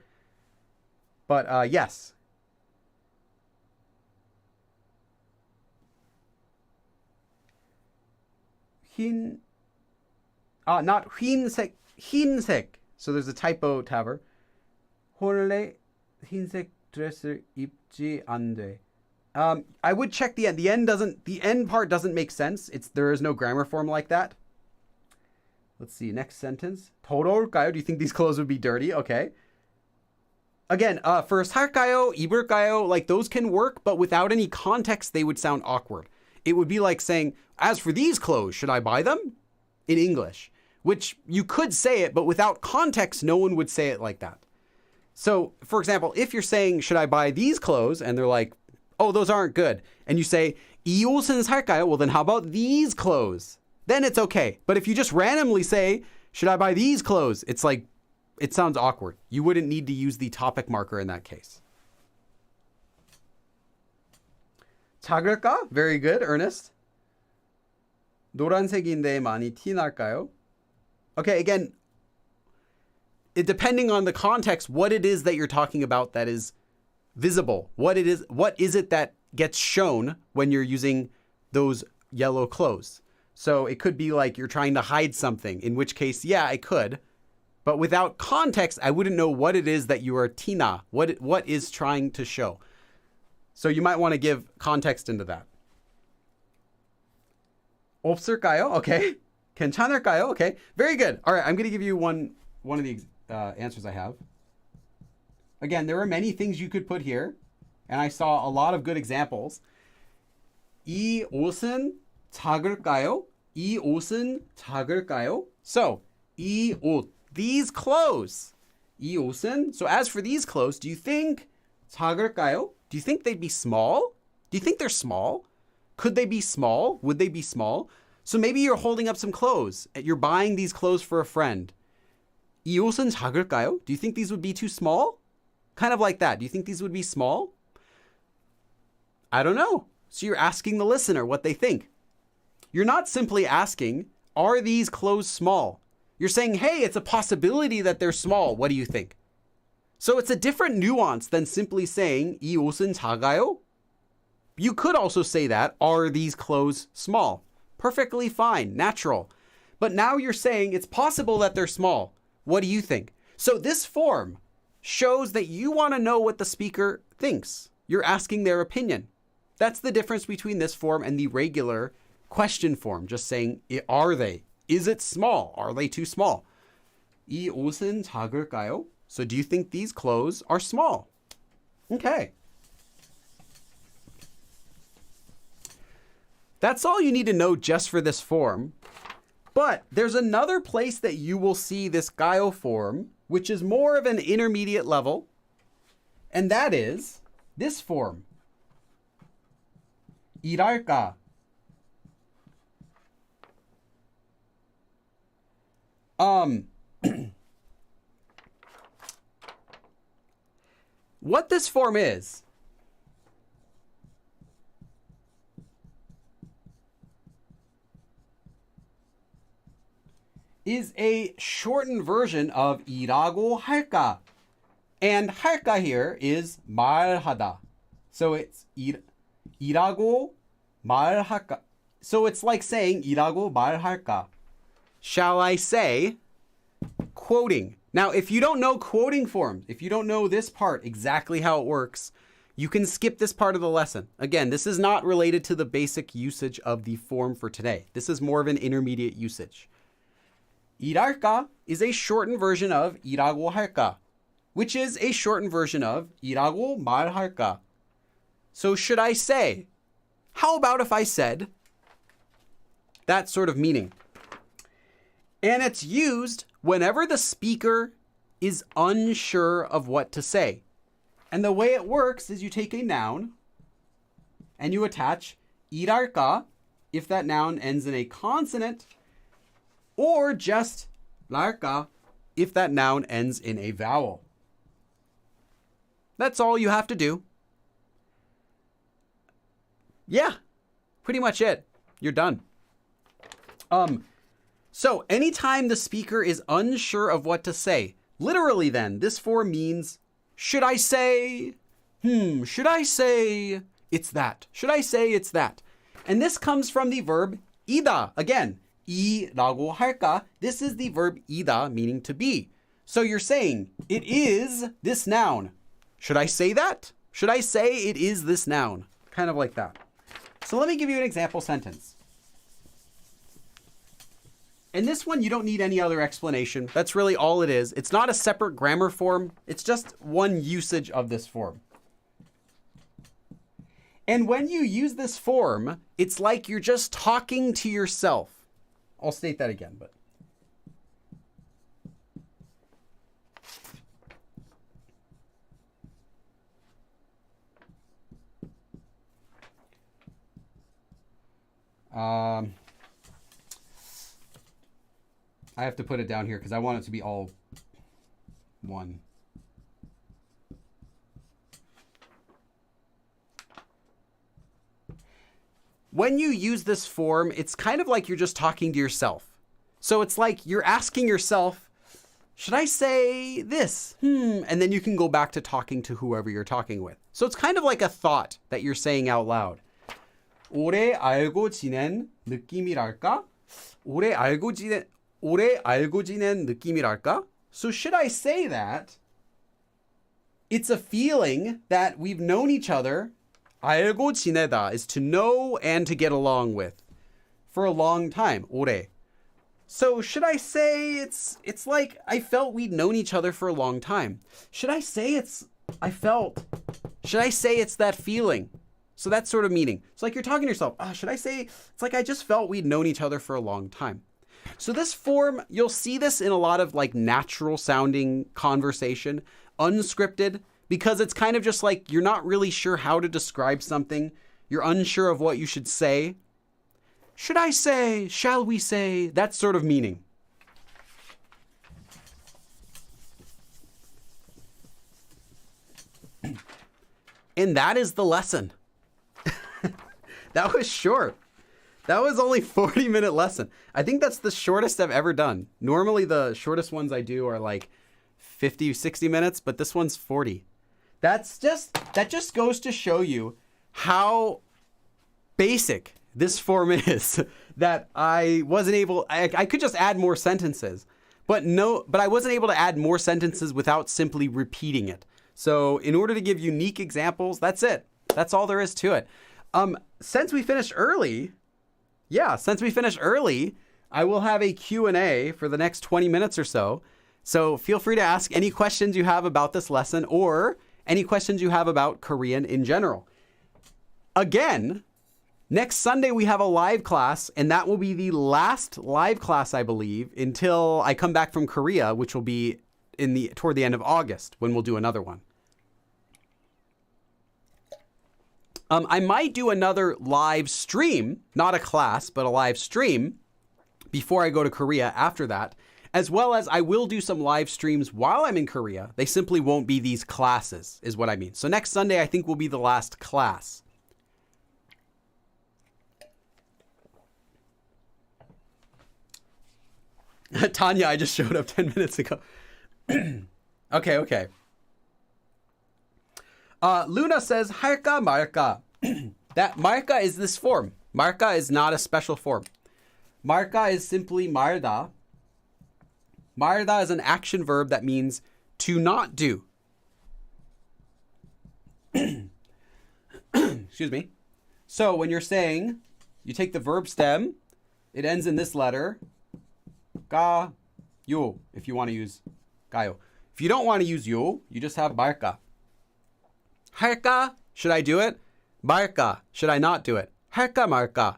But yes. Not 흰색, 흰색. So there's a typo, Taver. 원래 흰색 드레스를 입지 않대. I would check the end. The end part doesn't make sense. There is no grammar form like that. Let's see, next sentence. 더러울까요? Do you think these clothes would be dirty? Okay. Again, for 살까요, 입을까요, like those can work, but without any context, they would sound awkward. It would be like saying, as for these clothes, should I buy them? In English, which you could say it, but without context, no one would say it like that. So, for example, if you're saying, should I buy these clothes? And they're like, oh, those aren't good. And you say, 이 옷은 살까요? Well, then how about these clothes? Then it's okay. But if you just randomly say, should I buy these clothes? It's like, it sounds awkward. You wouldn't need to use the topic marker in that case. 작을까? Very good, Ernest. 노란색인데 많이 티 날까요? Okay, again, depending on the context, what it is that you're talking about that is visible. What is it that gets shown when you're using those yellow clothes? So it could be like you're trying to hide something, in which case, yeah, I could. But without context, I wouldn't know what it is that you are tina, what is trying to show. So you might want to give context into that. 없을까요? Okay. 괜찮을까요? Okay. Very good. All right, I'm going to give you one of the answers I have. Again, there are many things you could put here, and I saw a lot of good examples. 이 옷은 작을까요? 이 옷은 작을까요? So, 이 옷, these clothes. 이 옷은, so as for these clothes, do you think 작을까요? Do you think they'd be small? Do you think they're small? Could they be small? Would they be small? So maybe you're holding up some clothes. You're buying these clothes for a friend. 이 옷은 작을까요? Do you think these would be too small? Kind of like that. Do you think these would be small? I don't know. So you're asking the listener what they think. You're not simply asking, are these clothes small? You're saying, hey, it's a possibility that they're small. What do you think? So it's a different nuance than simply saying, 이 옷은 작아요? You could also say that, are these clothes small? Perfectly fine, natural. But now you're saying it's possible that they're small. What do you think? So this form shows that you want to know what the speaker thinks. You're asking their opinion. That's the difference between this form and the regular question form. Just saying, are they? Is it small? Are they too small? 이 옷은 작을까요? So do you think these clothes are small? Okay. That's all you need to know just for this form. But there's another place that you will see this 가요 form, which is more of an intermediate level, and that is this form. 일할까? What this form is a shortened version of 일하고 할까. And 할까 here is 말하다. So it's 일하고 말할까. So it's like saying 일하고 말할까. Shall I say, quoting. Now, if you don't know quoting forms, if you don't know this part, exactly how it works, you can skip this part of the lesson. Again, this is not related to the basic usage of the form for today. This is more of an intermediate usage. 일할까 is a shortened version of 일하고 할까, which is a shortened version of 일하고 말할까. So should I say? How about if I said that sort of meaning? And it's used whenever the speaker is unsure of what to say. And the way it works is you take a noun and you attach 일할까 if that noun ends in a consonant, or just 랄까 if that noun ends in a vowel. That's all you have to do. Yeah, pretty much it. You're done. So anytime the speaker is unsure of what to say, literally then, this form means, should I say, should I say it's that? Should I say it's that? And this comes from the verb 이다. Again, 이라고 할까. This is the verb 이다, meaning to be. So you're saying, it is this noun. Should I say that? Should I say it is this noun? Kind of like that. So let me give you an example sentence. And this one, you don't need any other explanation. That's really all it is. It's not a separate grammar form. It's just one usage of this form. And when you use this form, it's like you're just talking to yourself. I'll state that again, but. I have to put it down here because I want it to be all one. When you use this form, it's kind of like you're just talking to yourself. So it's like you're asking yourself, should I say this? And then you can go back to talking to whoever you're talking with. So it's kind of like a thought that you're saying out loud. 오래 알고 지낸 느낌이랄까? 오래 알고 지낸 느낌이랄까? So should I say that it's a feeling that we've known each other. 알고 지내다 is to know and to get along with for a long time. 오래. So should I say it's like I felt we'd known each other for a long time? Should I say should I say it's that feeling? So that's sort of meaning. It's like you're talking to yourself. Should I say it's like I just felt we'd known each other for a long time? So this form, you'll see this in a lot of like natural sounding conversation, unscripted, because it's kind of just like you're not really sure how to describe something. You're unsure of what you should say. Should I say? Shall we say? That sort of meaning. And that is the lesson. That was short. That was only 40-minute lesson. I think that's the shortest I've ever done. Normally the shortest ones I do are like 50, 60 minutes, but this one's 40. That just goes to show you how basic this form is, that I wasn't able, I could just add more sentences, but I wasn't able to add more sentences without simply repeating it. So in order to give unique examples, that's it. That's all there is to it. Since we finished early, I will have a Q&A for the next 20 minutes or so. So feel free to ask any questions you have about this lesson or any questions you have about Korean in general. Again, next Sunday we have a live class, and that will be the last live class, I believe, until I come back from Korea, which will be toward the end of August when we'll do another one. I might do another live stream, not a class, but a live stream before I go to Korea after that, as well as I will do some live streams while I'm in Korea. They simply won't be these classes, is what I mean. So next Sunday, I think will be the last class. Tanya, I just showed up 10 minutes ago. Okay. Luna says, 할까 말까. That 말까 is this form. 말까 is not a special form. 말까 is simply 말다. 말다 is an action verb that means to not do. Excuse me. So when you're saying, you take the verb stem, it ends in this letter, 가, 요, if you want to use 가요. If you don't want to use 요, you just have 말까. 할까? Should I do it? 말까? Should I not do it? 할까 말까?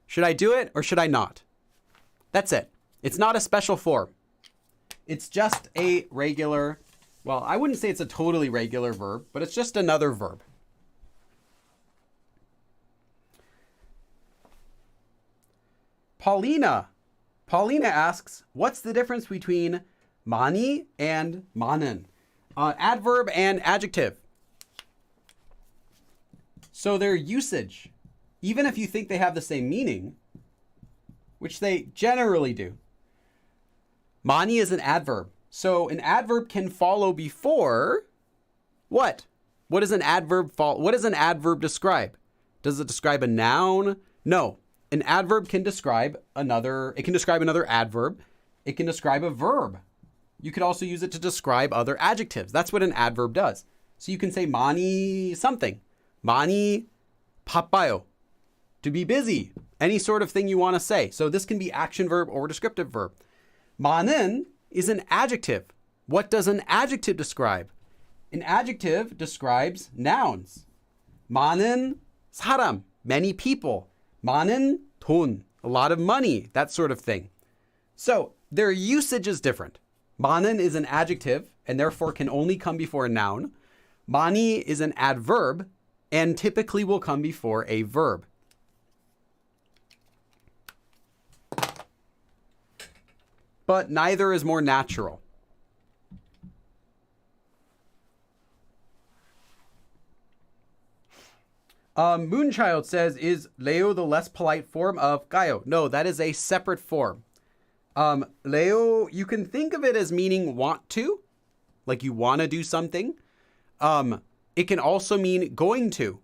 Should I do it or should I not? That's it. It's not a special form. It's just a regular, well, I wouldn't say it's a totally regular verb, but it's just another verb. Paulina asks, what's the difference between 많이 and 많은? Adverb and adjective. So their usage, even if you think they have the same meaning, which they generally do, 많이 is an adverb. So an adverb can follow before what? What does an adverb describe? Does it describe a noun? No. An adverb can describe another adverb. It can describe a verb. You could also use it to describe other adjectives. That's what an adverb does. So you can say 많이 something. 많이 바빠요. To be busy. Any sort of thing you want to say. So this can be action verb or descriptive verb. 많은 is an adjective. What does an adjective describe? An adjective describes nouns. 많은 사람, many people. 많은 돈, a lot of money, that sort of thing. So their usage is different. 많은 is an adjective and therefore can only come before a noun. 많이 is an adverb and typically will come before a verb. But neither is more natural. Moonchild says, is Leo the less polite form of 가요? No, that is a separate form. Leo, you can think of it as meaning want to, like you want to do something. It can also mean going to.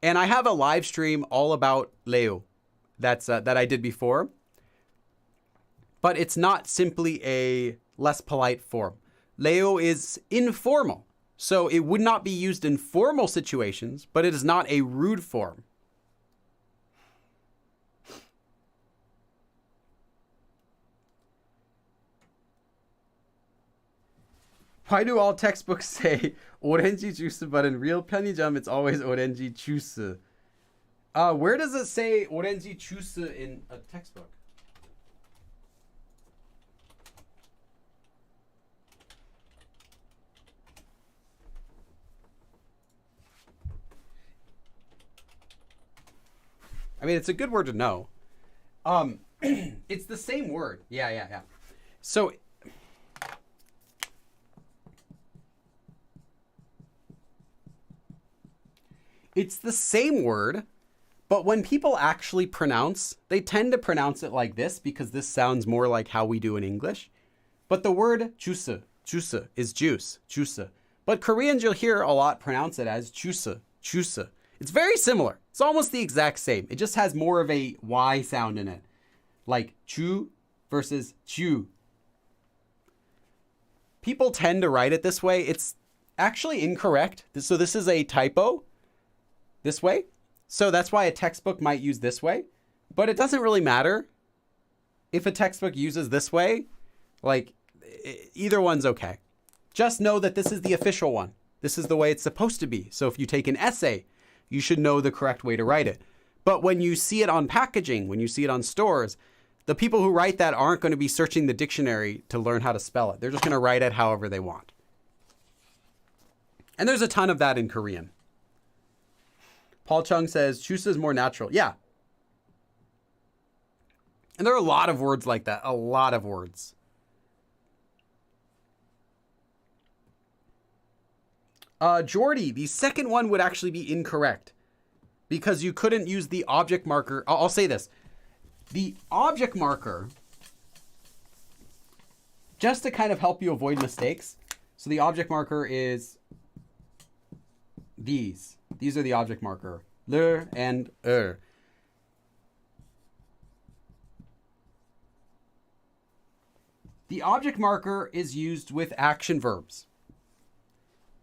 And I have a live stream all about Leo that I did before. But it's not simply a less polite form. Leo is informal. So it would not be used in formal situations, but it is not a rude form. Why do all textbooks say 오렌지 주스, but in real 편의점 it's always 오렌지 주스? Where does it say 오렌지 주스 in a textbook? I mean, it's a good word to know. It's the same word. Yeah. So it's the same word, but when people actually pronounce, they tend to pronounce it like this because this sounds more like how we do in English. But the word 주스 is juice, 주스. But Koreans, you'll hear a lot pronounce it as 주스. It's very similar. It's almost the exact same. It just has more of a Y sound in it. Like 주 versus 주. People tend to write it this way. It's actually incorrect. So this is a typo this way. So that's why a textbook might use this way. But it doesn't really matter if a textbook uses this way. Like, either one's okay. Just know that this is the official one. This is the way it's supposed to be. So if you take an essay, you should know the correct way to write it. But when you see it on packaging, when you see it on stores, the people who write that aren't going to be searching the dictionary to learn how to spell it. They're just going to write it however they want. And there's a ton of that in Korean. Paul Chung says, 주스 is more natural. Yeah. And there are a lot of words like that. A lot of words. Jordy, the second one would actually be incorrect because you couldn't use the object marker. I'll say this. The object marker, just to kind of help you avoid mistakes. So the object marker is these. These are the object marker. Le and The object marker is used with action verbs.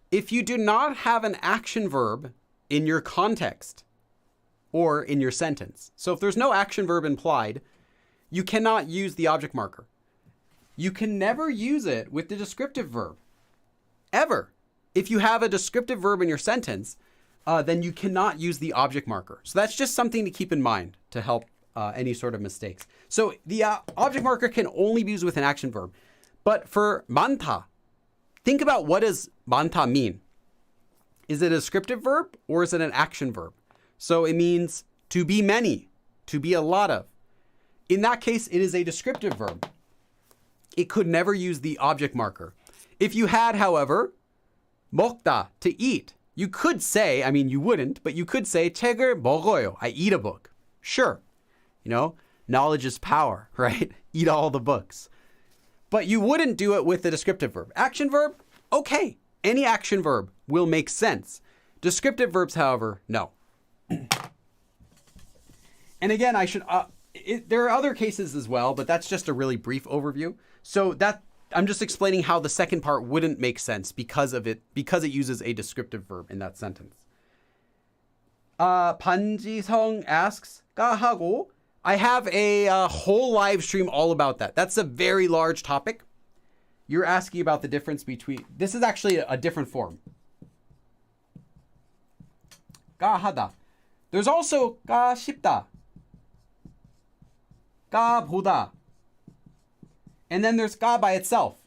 If you do not have an action verb in your context or in your sentence, so if there's no action verb implied, you cannot use the object marker. you can never use it with the descriptive verb. Ever. If you have a descriptive verb in your sentence, then you cannot use the object marker. So that's just something to keep in mind to help any sort of mistakes. So the object marker can only be used with an action verb. But for 많다, think about what does 많다 mean? Is it a descriptive verb or is it an action verb? So it means to be many, to be a lot of. In that case, it is a descriptive verb. It could never use the object marker. If you had, however, 먹다, to eat, you could say, I mean, you wouldn't, but you could say 책을 먹어요. I eat a book. Sure. You know, knowledge is power, right? Eat all the books. But you wouldn't do it with the descriptive verb. Action verb, okay. Any action verb will make sense. Descriptive verbs, however, no. And again, I should, there are other cases as well, but that's just a really brief overview. So that, I'm just explaining how the second part wouldn't make sense because it uses a descriptive verb in that sentence. 반지성 asks, 까하고, I have a whole live stream all about that. That's a very large topic. You're asking about the difference between, this is actually a different form. 까하다. There's also 까쉽다, 까보다, and then there's 까 by itself.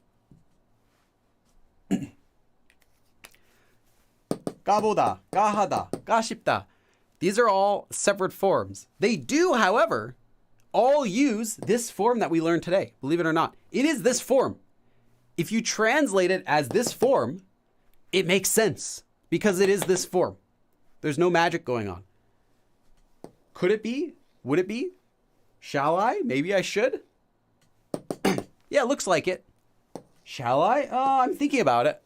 까보다, 까하다, 까쉽다. These are all separate forms. They do, however, all use this form that we learned today. Believe it or not, it is this form. If you translate it as this form, it makes sense because it is this form. There's no magic going on. Could it be? Would it be? Shall I? Maybe I should. Yeah, it looks like it. Shall I? I'm thinking about it.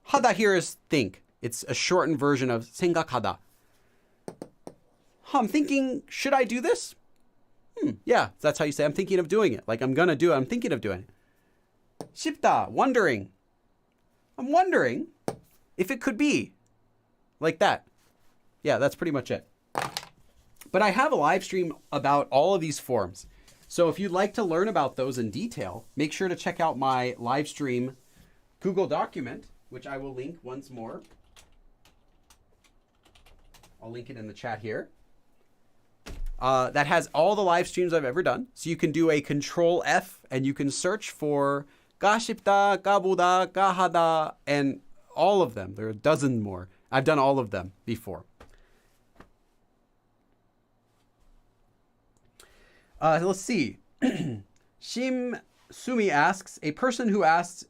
하다 here is think. It's a shortened version of 생각하다. I'm thinking, should I do this? Yeah, that's how you say I'm thinking of doing it. Like I'm gonna do it, I'm thinking of doing it. 싶다, wondering. I'm wondering if it could be like that. Yeah, that's pretty much it. But I have a live stream about all of these forms. So if you'd like to learn about those in detail, make sure to check out my live stream Google document, which I will link once more. I'll link it in the chat here. That has all the live streams I've ever done. So you can do a Control F and you can search for 까쉽다, 까보다, 까하다, and all of them. There are a dozen more. I've done all of them before. Let's see. Shim Sumi asks, a person who asks,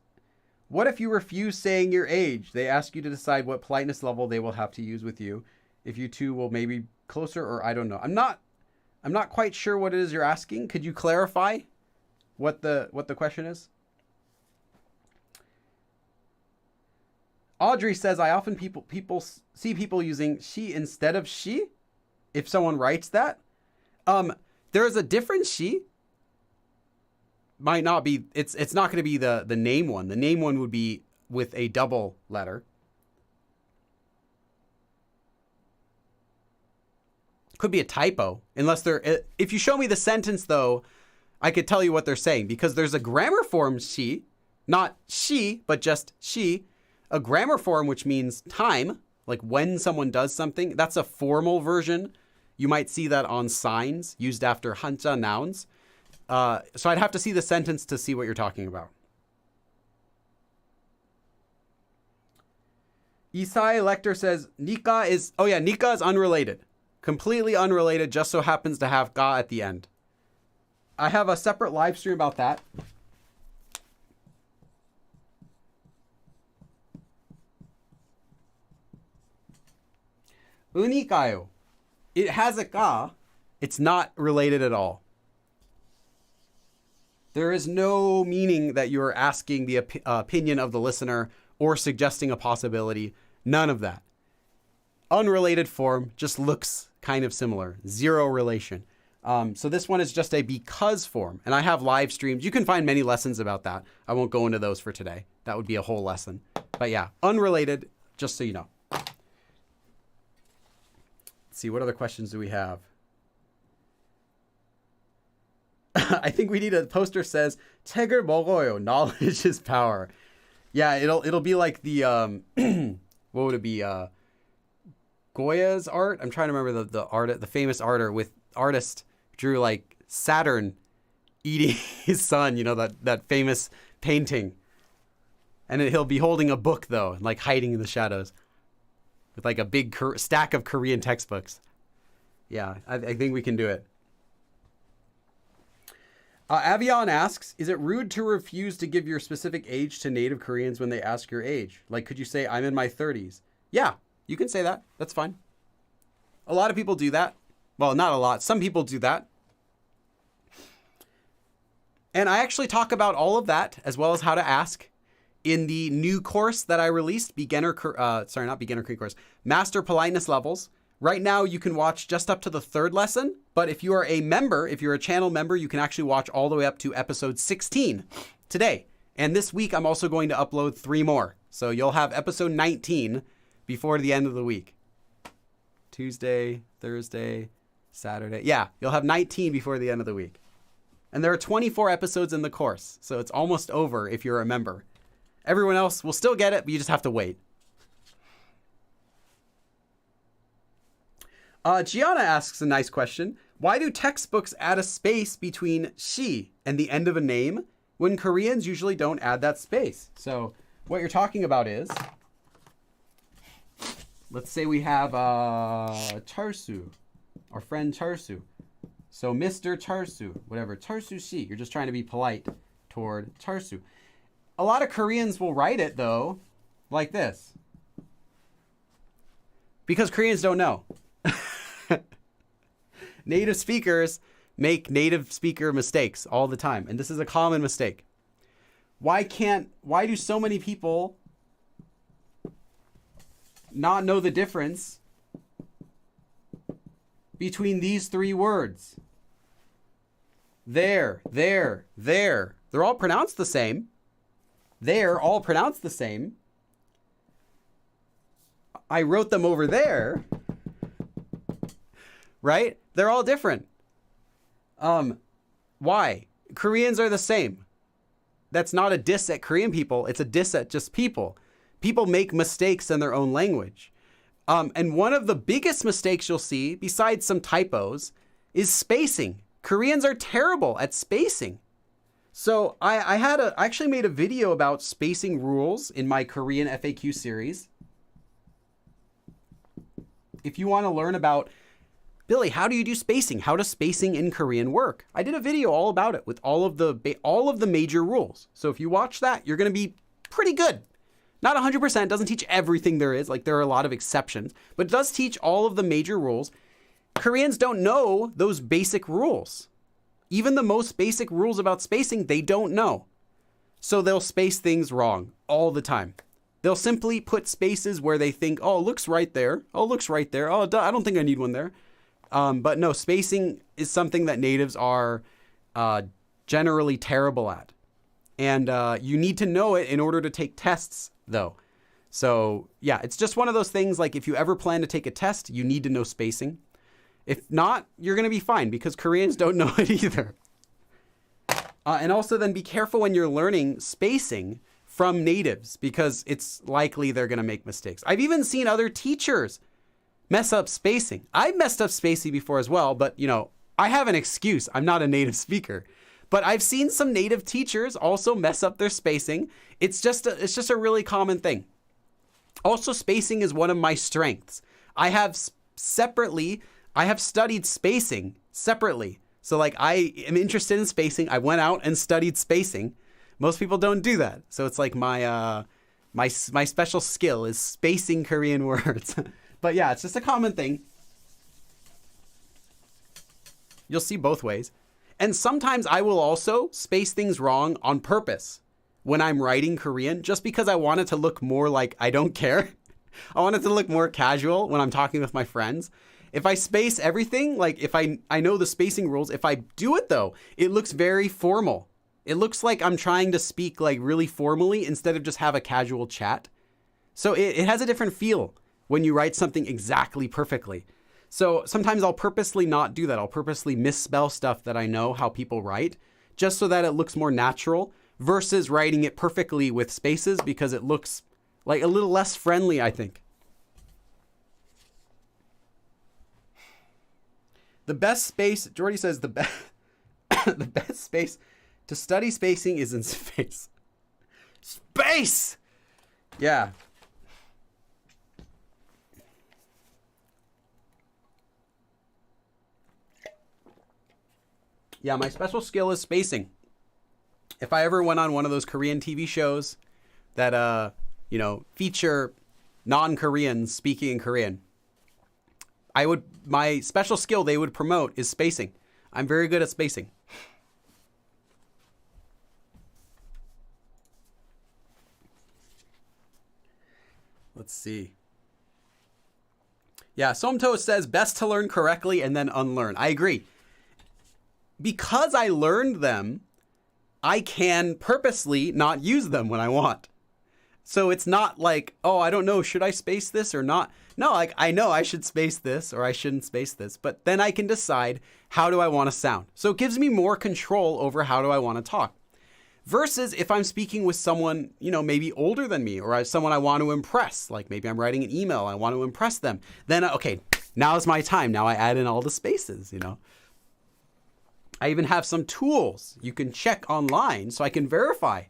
what if you refuse saying your age? They ask you to decide what politeness level they will have to use with you. If you two will maybe closer, or I don't know. I'm not quite sure what it is you're asking. Could you clarify what the question is? Audrey says, I often see people using she instead of she. If someone writes that, there's a different she. Might not be. It's not going to be the name one. The name one would be with a double letter. Could be a typo, unless if you show me the sentence though, I could tell you what they're saying, because there's a grammar form she, not she, but just she, a grammar form which means time, like when someone does something. That's a formal version. You might see that on signs used after 한자 nouns. So I'd have to see the sentence to see what you're talking about. Isai Lecter says, Nika is unrelated. Completely unrelated, just so happens to have ga at the end. I have a separate live stream about that. Unikayo. It has a ga. It's not related at all. There is no meaning that you're asking the opinion of the listener or suggesting a possibility. None of that. Unrelated form, just looks kind of similar. Zero relation. So this one is just a because form. And I have live streams. You can find many lessons about that. I won't go into those for today. That would be a whole lesson. But yeah, unrelated, just so you know. Let's see, what other questions do we have? I think we need a poster says 책을 먹어요. Knowledge is power. Yeah, it'll be like the what would it be? Goya's art. I'm trying to remember the famous artist drew like Saturn eating his son. You know, that famous painting. And he'll be holding a book though, like hiding in the shadows, with like a big stack of Korean textbooks. Yeah, I think we can do it. Avion asks, is it rude to refuse to give your specific age to native Koreans when they ask your age? Like, could you say, I'm in my 30s? Yeah, you can say that. That's fine. A lot of people do that. Well, not a lot. Some people do that. And I actually talk about all of that, as well as how to ask, in the new course that I released, Master Politeness Levels. Right now, you can watch just up to the 3rd lesson, but if you are a member, if you're a channel member, you can actually watch all the way up to episode 16 today. And this week, I'm also going to upload 3 more. So you'll have episode 19 before the end of the week. Tuesday, Thursday, Saturday. Yeah, you'll have 19 before the end of the week. And there are 24 episodes in the course, so it's almost over if you're a member. Everyone else will still get it, but you just have to wait. Gianna asks a nice question. Why do textbooks add a space between she and the end of a name when Koreans usually don't add that space? So what you're talking about is, let's say we have Charsu, our friend Charsu. So Mr. Charsu, whatever, Charsu she. You're just trying to be polite toward Charsu. A lot of Koreans will write it, though, like this. Because Koreans don't know. Native speakers make native speaker mistakes all the time. And this is a common mistake. Why do so many people not know the difference between these 3 words? There. They're all pronounced the same. They're all pronounced the same. I wrote them over there. Right? They're all different. Why? Koreans are the same. That's not a diss at Korean people. It's a diss at just people. People make mistakes in their own language. And one of the biggest mistakes you'll see, besides some typos, is spacing. Koreans are terrible at spacing. So I actually made a video about spacing rules in my Korean FAQ series. If you want to learn about, Billy, how do you do spacing? How does spacing in Korean work? I did a video all about it with all of the major rules. So if you watch that, you're going to be pretty good. Not 100%, doesn't teach everything there is. Like, there are a lot of exceptions, but it does teach all of the major rules. Koreans don't know those basic rules. Even the most basic rules about spacing, they don't know. So they'll space things wrong all the time. They'll simply put spaces where they think, oh, it looks right there. Oh, it looks right there. Oh, I don't think I need one there. But no, spacing is something that natives are generally terrible at. And you need to know it in order to take tests, though. So yeah, it's just one of those things, like if you ever plan to take a test, you need to know spacing. If not, you're going to be fine because Koreans don't know it either. And also then be careful when you're learning spacing from natives because it's likely they're going to make mistakes. I've even seen other teachers mess up spacing. I've messed up spacing before as well, but you know, I have an excuse. I'm not a native speaker. But I've seen some native teachers also mess up their spacing. It's just a really common thing. Also, spacing is one of my strengths. I have studied spacing separately. So like I am interested in spacing. I went out and studied spacing. Most people don't do that. So it's like my special skill is spacing Korean words. But yeah, it's just a common thing. You'll see both ways. And sometimes I will also space things wrong on purpose when I'm writing Korean, just because I want it to look more like I don't care. I want it to look more casual when I'm talking with my friends. If I space everything, like if I know the spacing rules, if I do it though, it looks very formal. It looks like I'm trying to speak like really formally instead of just have a casual chat. So it has a different feel when you write something exactly perfectly. So sometimes I'll purposely not do that. I'll purposely misspell stuff that I know how people write just so that it looks more natural versus writing it perfectly with spaces because it looks like a little less friendly, I think. The best space, Jordy says the best the best space to study spacing is in space. Space! Yeah. Yeah, my special skill is spacing. If I ever went on one of those Korean TV shows that, feature non-Koreans speaking in Korean, my special skill they would promote is spacing. I'm very good at spacing. Let's see. Yeah, Somto says best to learn correctly and then unlearn. I agree. Because I learned them, I can purposely not use them when I want. So it's not like, oh, I don't know, should I space this or not? No, like I know I should space this or I shouldn't space this, but then I can decide how do I want to sound. So it gives me more control over how do I want to talk. Versus if I'm speaking with someone, maybe older than me or someone I want to impress, like maybe I'm writing an email, I want to impress them. Then, okay, now is my time. Now I add in all the spaces, I even have some tools you can check online so I can verify.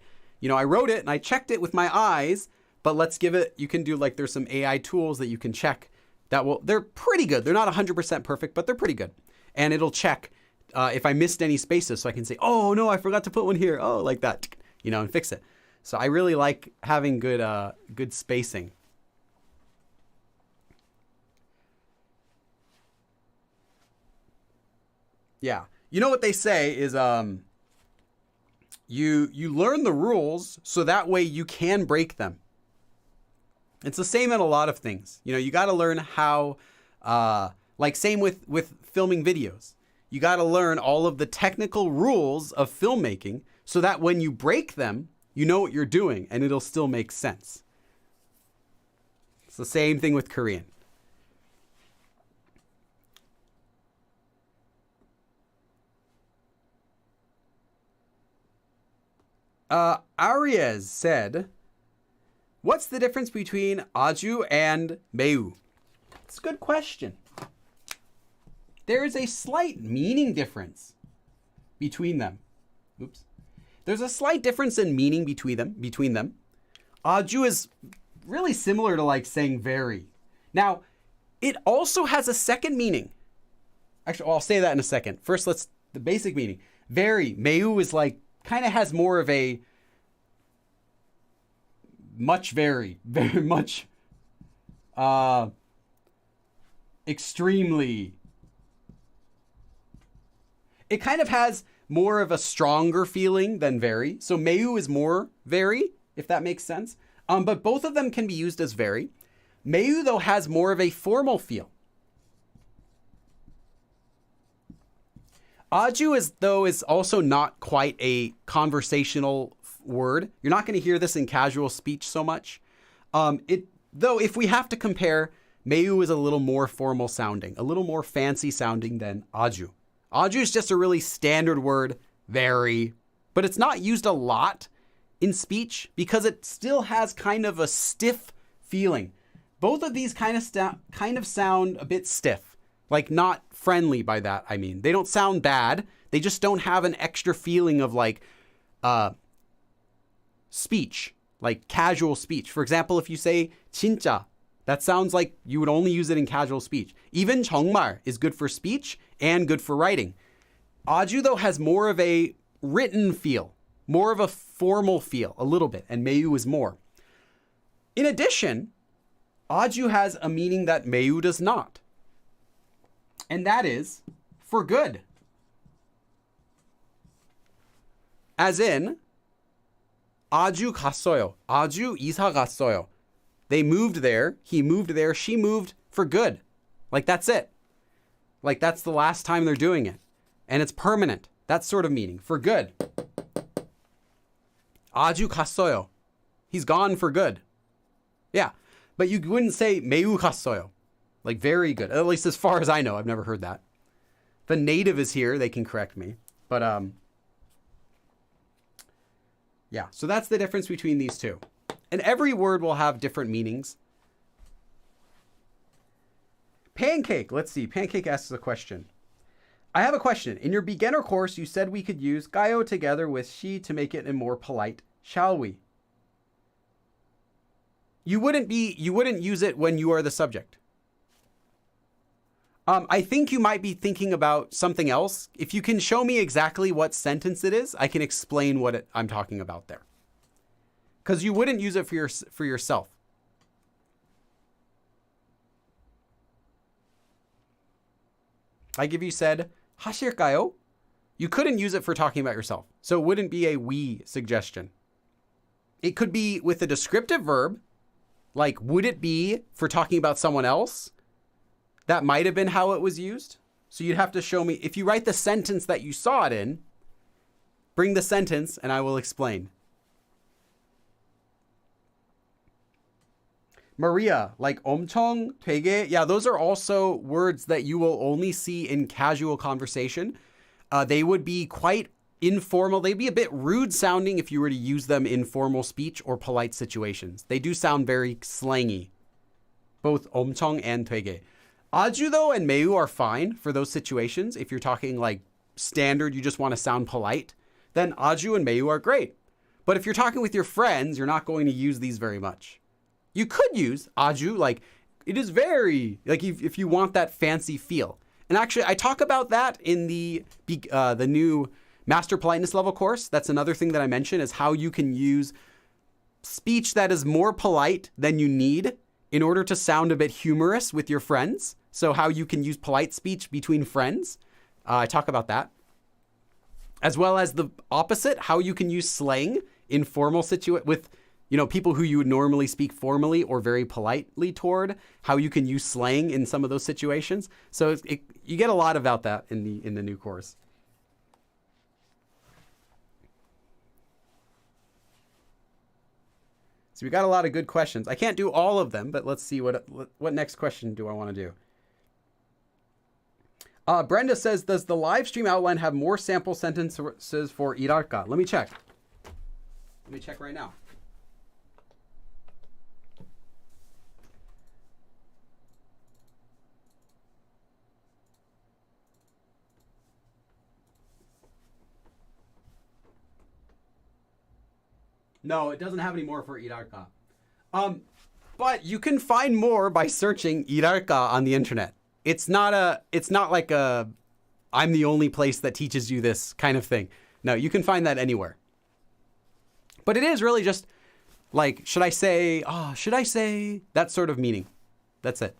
I wrote it and I checked it with my eyes, but let's give it, you can do there's some AI tools that you can check they're pretty good. They're not 100% perfect, but they're pretty good. And it'll check if I missed any spaces so I can say, oh no, I forgot to put one here. Oh, like that, and fix it. So I really like having good spacing. Yeah. You know what they say is you learn the rules so that way you can break them. It's the same in a lot of things. You got to learn how, same with filming videos. You got to learn all of the technical rules of filmmaking so that when you break them, you know what you're doing and it'll still make sense. It's the same thing with Korean. Arias said, what's the difference between aju and 매우? It's a good question. There is a slight meaning difference between them. Oops. There's a slight difference in meaning between them. Aju is really similar to saying very. Now, it also has a second meaning. Actually, I'll say that in a second. First, the basic meaning. Very, 매우 is kind of has more of a very much extremely. It kind of has more of a stronger feeling than very. So 매우 is more very, if that makes sense. But both of them can be used as very. 매우 though has more of a formal feel. aju is also not quite a conversational word. You're not going to hear this in casual speech so much. Though if we have to compare, 매우 is a little more formal sounding, a little more fancy sounding than aju. Aju is just a really standard word, very, but it's not used a lot in speech because it still has kind of a stiff feeling. Both of these kind of sound a bit stiff. Not friendly by that, I mean. They don't sound bad. They just don't have an extra feeling of speech, casual speech. For example, if you say 진짜, that sounds like you would only use it in casual speech. Even 정말 is good for speech and good for writing. aju, though, has more of a written feel, more of a formal feel, a little bit, and 매우 is more. In addition, aju has a meaning that 매우 does not. And that is for good. As in, 아주 갔어요. 아주 이사 갔어요. They moved there. He moved there. She moved for good. That's it. That's the last time they're doing it. And it's permanent. That sort of meaning. For good. 아주 갔어요. He's gone for good. Yeah. But you wouldn't say 매우 갔어요. Like very good. At least as far as I know, I've never heard that. If a native is here, they can correct me. But yeah, so that's the difference between these two. And every word will have different meanings. Pancake, let's see. Pancake asks a question. I have a question. In your beginner course, you said we could use gayo together with she to make it more polite. Shall we? You wouldn't use it when you are the subject. I think you might be thinking about something else. If you can show me exactly what sentence it is, I can explain what I'm talking about there. Because you wouldn't use it for yourself. Like if you said, 하실까요? You couldn't use it for talking about yourself. So it wouldn't be a we suggestion. It could be with a descriptive verb, like would it be for talking about someone else? That might have been how it was used. So you'd have to show me, if you write the sentence that you saw it in, bring the sentence and I will explain. Maria, like 엄청, 되게, yeah, those are also words that you will only see in casual conversation. They would be quite informal. They'd be a bit rude sounding if you were to use them in formal speech or polite situations. They do sound very slangy, both 엄청 and 되게. 아주 though and 매우 are fine for those situations. If you're talking like standard, you just want to sound polite, then 아주 and 매우 are great. But if you're talking with your friends, you're not going to use these very much. You could use 아주, like it is very, like if you want that fancy feel. And actually, I talk about that in the new Master Politeness level course. That's another thing that I mentioned is how you can use speech that is more polite than you need in order to sound a bit humorous with your friends. So how you can use polite speech between friends. I talk about that. As well as the opposite, how you can use slang in formal with, people who you would normally speak formally or very politely toward, how you can use slang in some of those situations. So you get a lot about that in the new course. So we got a lot of good questions. I can't do all of them, but let's see what next question do I want to do. Brenda says, does the live stream outline have more sample sentences for irarka? Let me check. Let me check right now. No, it doesn't have any more for irarka. But you can find more by searching irarka on the internet. It's not like I'm the only place that teaches you this kind of thing. No, you can find that anywhere. But it is really just like, should I say, that sort of meaning. That's it.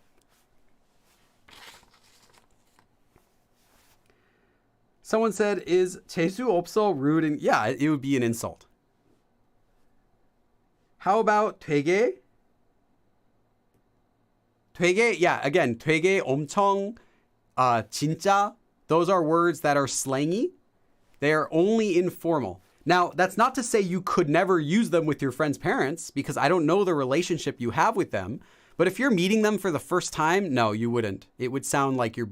Someone said, is 재수 없어 rude? And yeah, it would be an insult. How about 되게? 되게, yeah, again, 되게, 엄청, 진짜, those are words that are slangy. They are only informal. Now, that's not to say you could never use them with your friend's parents, because I don't know the relationship you have with them. But if you're meeting them for the first time, no, you wouldn't. It would sound like you're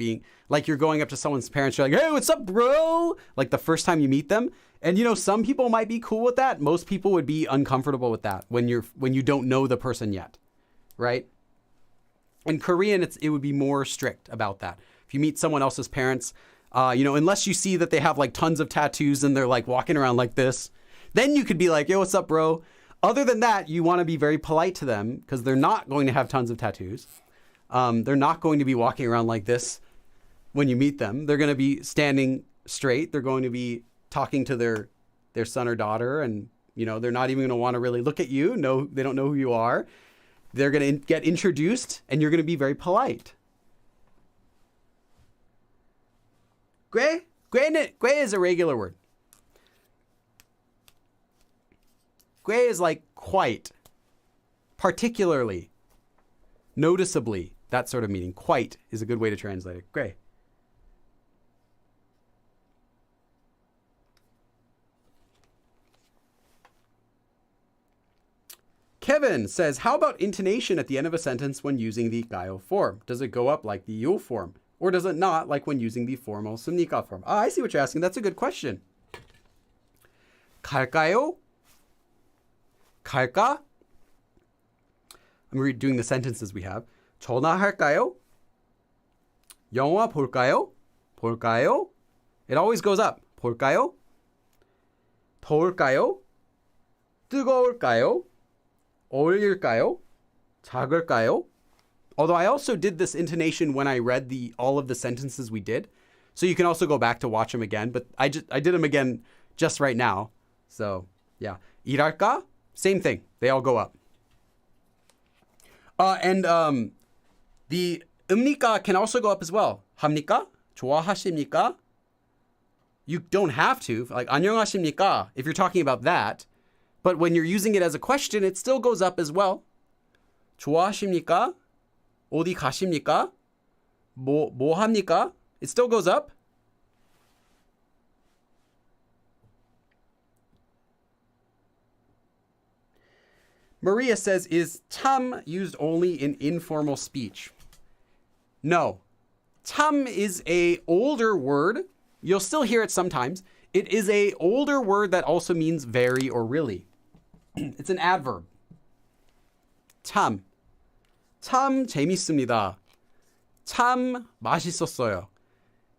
going up to someone's parents, you're like, hey, what's up, bro? Like the first time you meet them. And some people might be cool with that. Most people would be uncomfortable with that when you don't know the person yet, right? In Korean, it would be more strict about that. If you meet someone else's parents, unless you see that they have like tons of tattoos and they're like walking around like this, then you could be like, yo, what's up, bro? Other than that, you want to be very polite to them because they're not going to have tons of tattoos. They're not going to be walking around like this when you meet them. They're going to be standing straight. They're going to be talking to their son or daughter, and they're not even going to want to really look at you. No, they don't know who you are. They're going to get introduced, and you're going to be very polite. 꽤 is a regular word. 꽤 is like quite, particularly, noticeably, that sort of meaning. Quite is a good way to translate it. 꽤. Kevin says, how about intonation at the end of a sentence when using the 가요 form? Does it go up like the 요 form? Or does it not, like when using the formal 씁니까 form? I see what you're asking. That's a good question. 갈까요? 갈까? I'm redoing the sentences we have. 전화할까요? 영화 볼까요? 볼까요? It always goes up. 볼까요? 더울까요? 뜨거울까요? 어울릴까요? 작을까요? Although I also did this intonation when I read all of the sentences we did. So you can also go back to watch them again. But I did them again just right now. So yeah. 일할까? Same thing. They all go up. The 읍니까 can also go up as well. 합니까? 좋아하십니까? You don't have to. Like 안녕하십니까? If you're talking about that. But when you're using it as a question, it still goes up as well. 좋아하십니까? 어디 가십니까? 뭐 합니까? It still goes up. Maria says, is 참 used only in informal speech? No. 참 is a older word. You'll still hear it sometimes. It is a older word that also means very or really. It's an adverb. 참. 참 재밌습니다. 참 맛있었어요.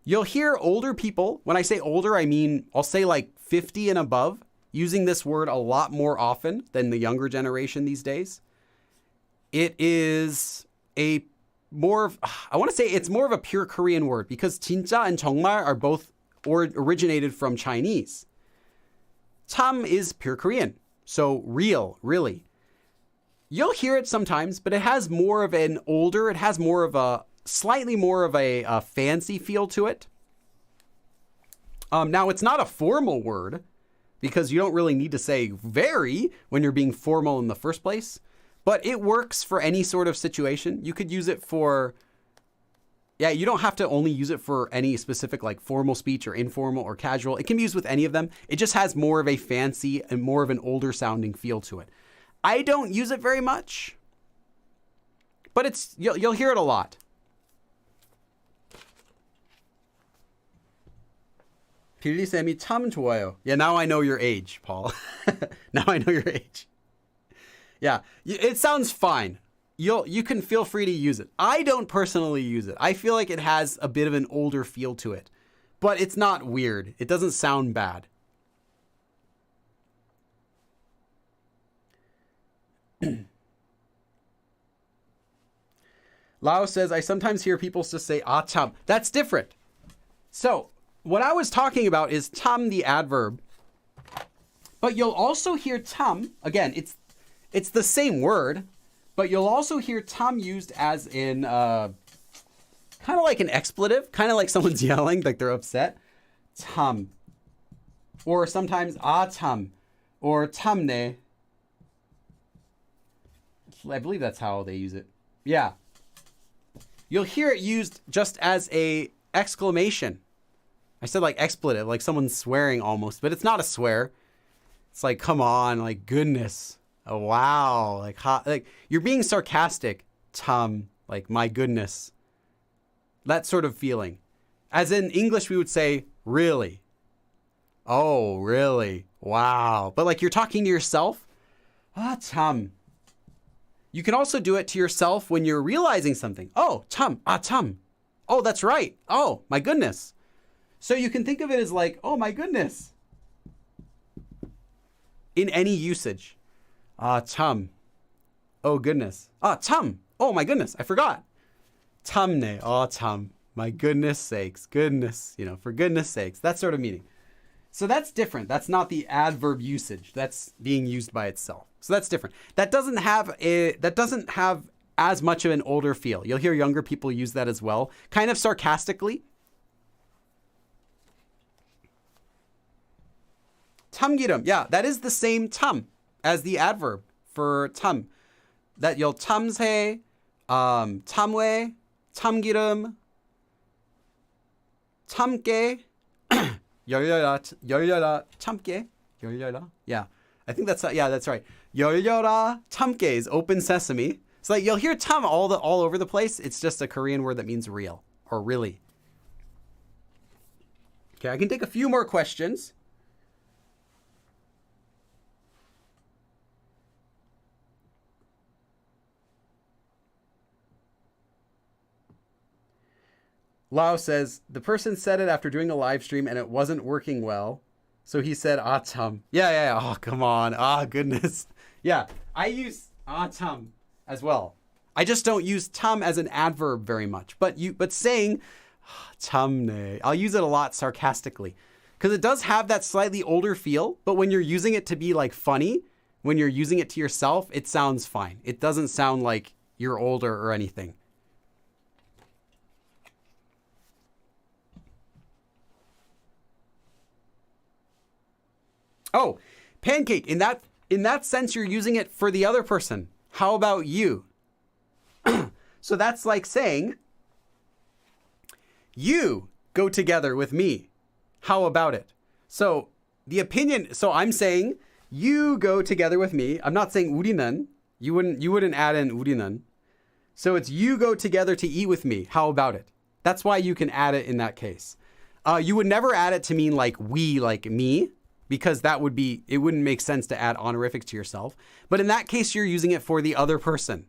You'll hear older people, when I say older, I mean, I'll say like 50 and above, using this word a lot more often than the younger generation these days. It is I want to say it's more of a pure Korean word because 진짜 and 정말 are both originated from Chinese. 참 is pure Korean. So real, really. You'll hear it sometimes, but it has more of an older, it has more of a, slightly more of a fancy feel to it. Now, it's not a formal word because you don't really need to say very when you're being formal in the first place, but it works for any sort of situation. You could use it for, you don't have to only use it for any specific like formal speech or informal or casual. It can be used with any of them. It just has more of a fancy and more of an older sounding feel to it. I don't use it very much, but you'll hear it a lot. 빌리쌤이 참 좋아요. Yeah, now I know your age, Paul. Now I know your age. Yeah, it sounds fine. You can feel free to use it. I don't personally use it. I feel like it has a bit of an older feel to it, but it's not weird. It doesn't sound bad. Lao says, I sometimes hear people just say, ah, 참. That's different. So what I was talking about is 참, the adverb. But you'll also hear 참. Again, it's the same word, but you'll also hear 참 used as in kind of like an expletive, kind of like someone's yelling, like they're upset. 참. Or sometimes 아 참, or 참네. I believe that's how they use it. Yeah. You'll hear it used just as a exclamation. I said like expletive, like someone's swearing almost, but it's not a swear. It's like, come on, like goodness. Oh, wow. Like hot, like you're being sarcastic. 참, like my goodness. That sort of feeling. As in English, we would say, really. Oh, really? Wow. But like you're talking to yourself. Ah, 참. You can also do it to yourself when you're realizing something. Oh, 참, ah, 참. Oh, that's right. Oh, my goodness. So you can think of it as like, oh, my goodness. In any usage. Ah, 참. Oh, goodness. Ah, 참. Oh, my goodness. I forgot. 참네. Oh, 참. My goodness sakes. Goodness. For goodness sakes. That sort of meaning. So that's different. That's not the adverb usage. That's being used by itself. So that's different. That doesn't have as much of an older feel. You'll hear younger people use that as well, kind of sarcastically. 참기름. Yeah, that is the same 참 as the adverb for 참. That you'll 참새, 참외, 참기름, 참깨, 열려라, 참깨, 열려라. Yeah, I think that's right. 열려라 참깨 is open sesame. So like you'll hear 참 all over the place. It's just a Korean word that means real or really. Okay, I can take a few more questions. Lao says, the person said it after doing a live stream and it wasn't working well. So he said, ah, 참. Yeah. Oh, come on. Ah, goodness. Yeah, I use ah, 참 as well. I just don't use 참 as an adverb very much. But saying 참네, I'll use it a lot sarcastically. Because it does have that slightly older feel. But when you're using it to be like funny, when you're using it to yourself, it sounds fine. It doesn't sound like you're older or anything. Oh, pancake. In that sense, you're using it for the other person. How about you? So that's like saying, you go together with me. How about it? So the opinion, so I'm saying, you go together with me. I'm not saying 우리는. You wouldn't add in 우리는. So it's you go together to eat with me. How about it? That's why you can add it in that case. You would never add it to mean like we, like me. Because it wouldn't make sense to add honorifics to yourself. But in that case, you're using it for the other person.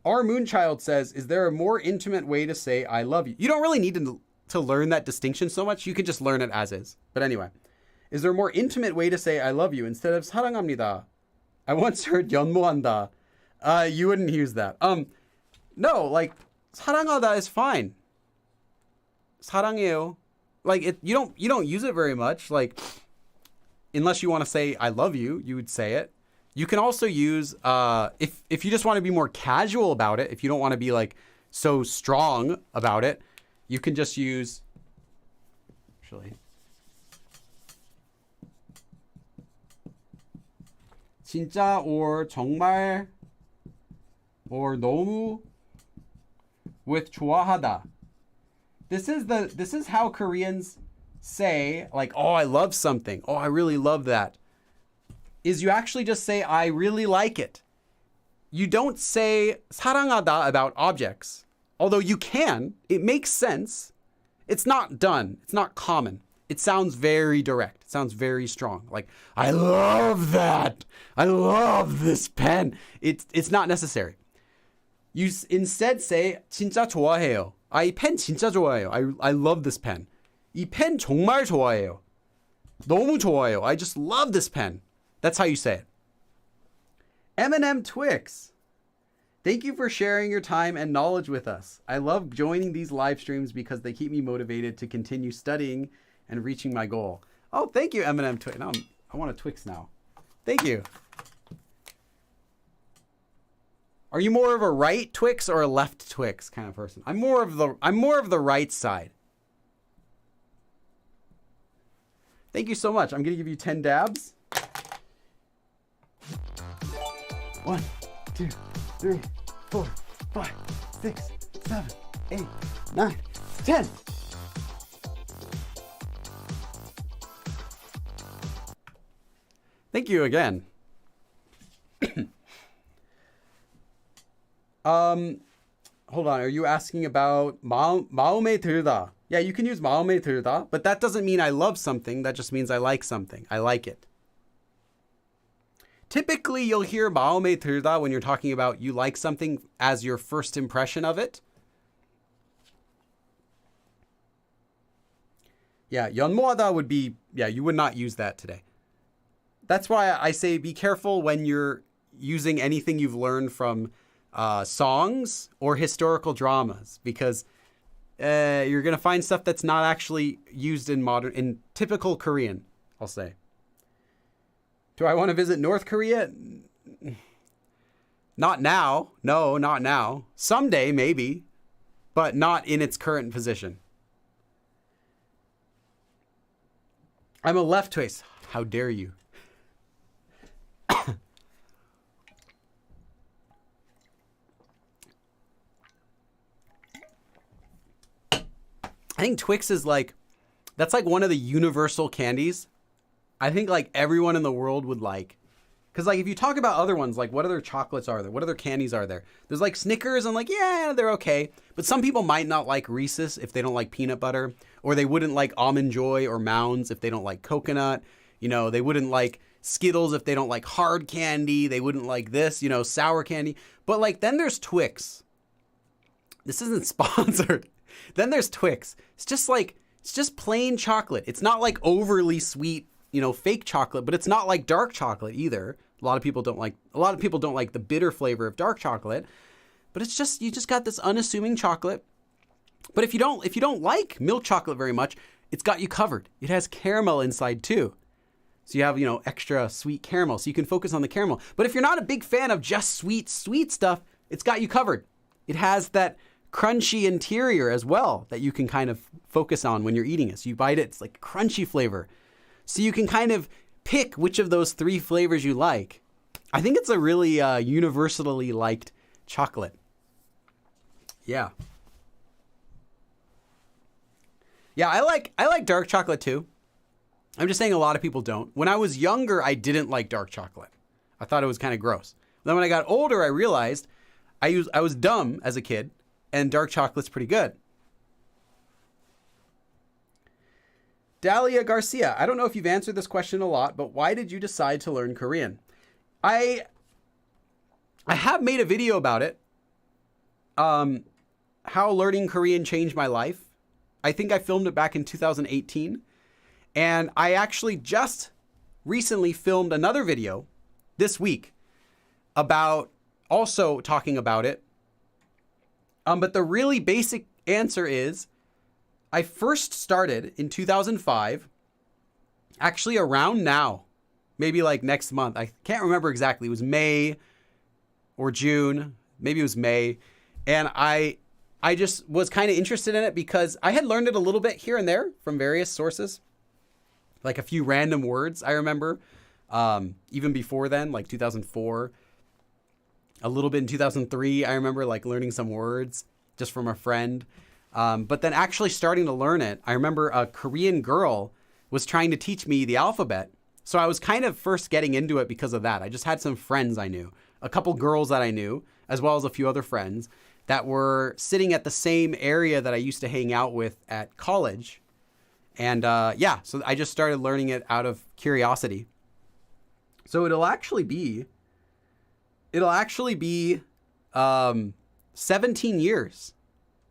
Our Moonchild says, is there a more intimate way to say I love you? You don't really need to learn that distinction so much. You can just learn it as is. But anyway, is there a more intimate way to say I love you instead of 사랑합니다? I once heard 연모한다. You wouldn't use that. No, like 사랑하다 is fine. 사랑해요. Like you don't use it very much. Like unless you want to say I love you, you would say it. You can also use if you just want to be more casual about it, if you don't want to be like so strong about it, you can just use actually 진짜 or 정말 or 너무 with 좋아하다. This is how Koreans say like, oh, I love something. Oh, I really love that. Is you actually just say, I really like it. You don't say 사랑하다 about objects. Although you can, it makes sense. It's not done. It's not common. It sounds very direct. It sounds very strong. Like, I love that. I love this pen. It's not necessary. You instead say 진짜 좋아해요. 이 펜 진짜 좋아해요. I love this pen. 이 펜 정말 좋아해요. 너무 좋아해요. I just love this pen. That's how you say it. M&M Twix. Thank you for sharing your time and knowledge with us. I love joining these live streams because they keep me motivated to continue studying and reaching my goal. Oh, thank you, M&M Twix. Now I want a Twix now. Thank you. Are you more of a right Twix or a left Twix kind of person? I'm more of the right side. Thank you so much. I'm going to give you 10 dabs. 1, 2, 3, 4, 5, 6, 7, 8, 9, 10. Thank you again. Hold on. Are you asking about 마음에 들다? Yeah, you can use 마음에 들다, but that doesn't mean I love something. That just means I like something. I like it. Typically, you'll hear 마음에 들다 when you're talking about you like something as your first impression of it. Yeah, 연모하다 would be, yeah, you would not use that today. That's why I say be careful when you're using anything you've learned from songs or historical dramas, because you're going to find stuff that's not actually used in typical Korean, I'll say. Do I want to visit North Korea? Not now. No, not now. Someday, maybe, but not in its current position. I'm a left twist. How dare you? I think Twix is like That's like one of the universal candies. I think like everyone in the world would like. Because like if you talk about other ones, like what other chocolates are there? What other candies are there? There's like Snickers and like, yeah, they're okay. But some people might not like Reese's if they don't like peanut butter. Or they wouldn't like Almond Joy or Mounds if they don't like coconut. You know, they wouldn't like Skittles if they don't like hard candy. They wouldn't like this, you know, sour candy. But like then there's Twix. This isn't sponsored. Then there's Twix. It's just plain chocolate. It's not like overly sweet, you know, fake chocolate, but it's not like dark chocolate either. A lot of people don't like the bitter flavor of dark chocolate, but it's just, you just got this unassuming chocolate. But if you don't like milk chocolate very much, it's got you covered. It has caramel inside too. So you have, you know, extra sweet caramel, so you can focus on the caramel. But if you're not a big fan of just sweet stuff, it's got you covered. It has that crunchy interior as well that you can kind of focus on when you're eating it. So you bite it, it's like crunchy flavor. So you can kind of pick which of those 3 flavors you like. I think it's a really universally liked chocolate. Yeah. Yeah, I like dark chocolate too. I'm just saying a lot of people don't. When I was younger, I didn't like dark chocolate. I thought it was kind of gross. Then when I got older, I realized I was dumb as a kid, and dark chocolate's pretty good. Dalia Garcia, I don't know if you've answered this question a lot, but why did you decide to learn Korean? I have made a video about it. How learning Korean changed my life. I think I filmed it back in 2018. And I actually just recently filmed another video this week about also talking about it. But the really basic answer is I first started in 2005, actually around now, maybe like next month. I can't remember exactly. It was May or June. Maybe it was May. And I just was kind of interested in it because I had learned it a little bit here and there from various sources, like a few random words. I remember even before then, like 2004, a little bit in 2003. I remember like learning some words just from a friend. But then actually starting to learn it, I remember a Korean girl was trying to teach me the alphabet. So I was kind of first getting into it because of that. I just had some friends I knew, a couple girls that I knew, as well as a few other friends that were sitting at the same area that I used to hang out with at college. And yeah, so I just started learning it out of curiosity. So it'll actually be 17 years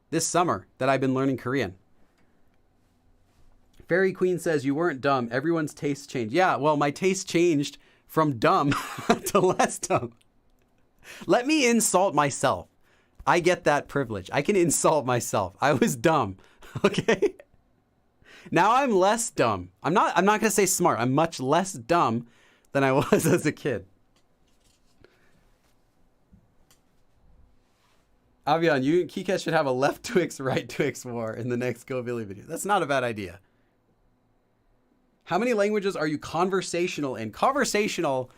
this summer that I've been learning Korean. Fairy Queen says, you weren't dumb. Everyone's taste changed. Yeah, well, my taste changed from dumb to less dumb. Let me insult myself. I get that privilege. I can insult myself. I was dumb. Okay? Now I'm less dumb. I'm not going to say smart. I'm much less dumb than I was as a kid. Avian, you and Kiket should have a left Twix, right Twix war in the next Go Billy video. That's not a bad idea. How many languages are you conversational in? Conversational,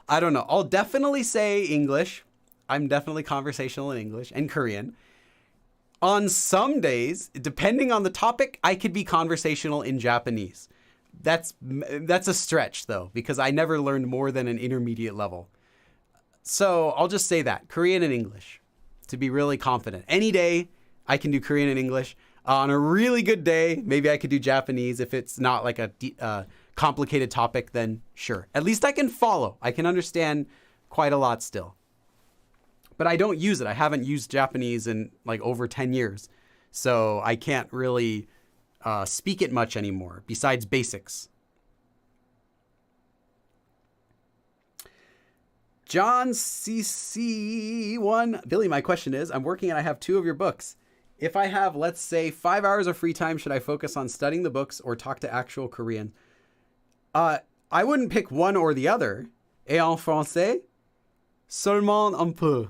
I don't know. I'll definitely say English. I'm definitely conversational in English and Korean. On some days, depending on the topic, I could be conversational in Japanese. That's a stretch though, because I never learned more than an intermediate level. So I'll just say that, Korean and English, to be really confident. Any day, I can do Korean and English. On a really good day, maybe I could do Japanese. If it's not like a complicated topic, then sure. At least I can follow. I can understand quite a lot still. But I don't use it. I haven't used Japanese in like over 10 years. So I can't really speak it much anymore, besides basics. John CC1. Billy, my question is, I'm working and I have 2 of your books. If I have, let's say, 5 hours of free time, should I focus on studying the books or talk to actual Korean? I wouldn't pick one or the other. Et en français? Seulement un peu.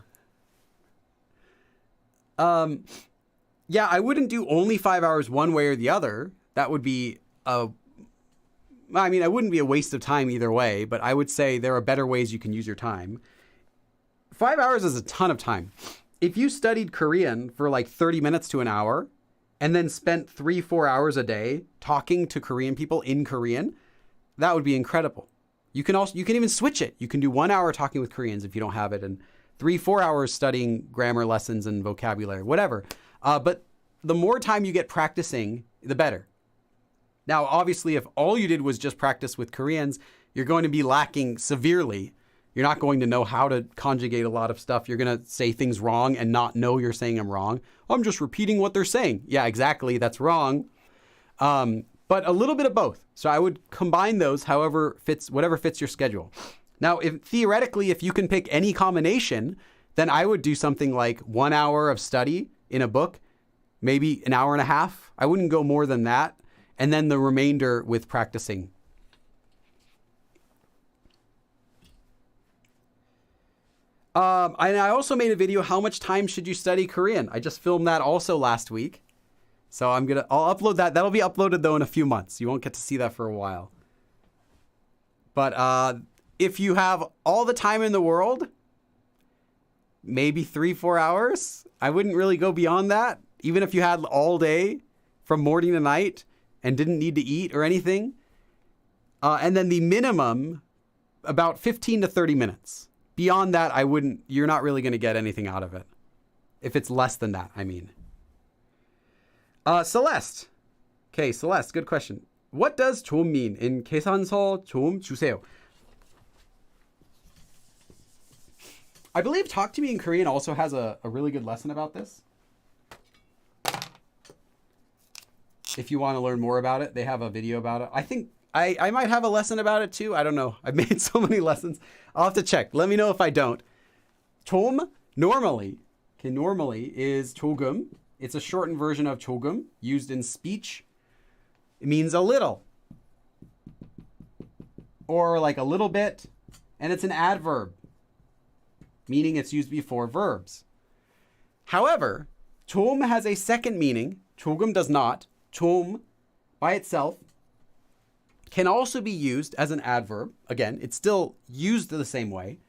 Yeah, I wouldn't do only 5 hours one way or the other. That would be I wouldn't be a waste of time either way, but I would say there are better ways you can use your time. 5 hours is a ton of time. If you studied Korean for like 30 minutes to an hour, and then spent 3-4 hours a day talking to Korean people in Korean, that would be incredible. You can even switch it. You can do 1 hour talking with Koreans if you don't have it, and 3-4 hours studying grammar lessons and vocabulary, whatever. But the more time you get practicing, the better. Now, obviously, if all you did was just practice with Koreans, you're going to be lacking severely. You're not going to know how to conjugate a lot of stuff. You're going to say things wrong and not know you're saying them wrong. I'm just repeating what they're saying. Yeah, exactly. That's wrong. But a little bit of both. So I would combine those whatever fits your schedule. Now, theoretically, if you can pick any combination, then I would do something like 1 hour of study in a book, maybe an hour and a half. I wouldn't go more than that. And then the remainder with practicing. And I also made a video, how much time should you study Korean? I just filmed that also last week. So I'll upload that. That'll be uploaded though in a few months. You won't get to see that for a while. But if you have all the time in the world, maybe 3-4 hours. I wouldn't really go beyond that. Even if you had all day from morning to night and didn't need to eat or anything. And then the minimum, about 15 to 30 minutes. Beyond that, you're not really going to get anything out of it. If it's less than that, I mean. Celeste. Okay, Celeste, good question. What does 좀 mean in 계산서 좀 주세요? I believe Talk to Me in Korean also has a really good lesson about this. If you want to learn more about it, they have a video about it. I think I might have a lesson about it too. I don't know. I've made so many lessons. I'll have to check. Let me know if I don't. 좀 normally is 조금. It's a shortened version of 조금 used in speech. It means a little or like a little bit, and it's an adverb, meaning it's used before verbs. However, 좀 has a second meaning. 조금 does not. 좀 by itself can also be used as an adverb. Again, it's still used the same way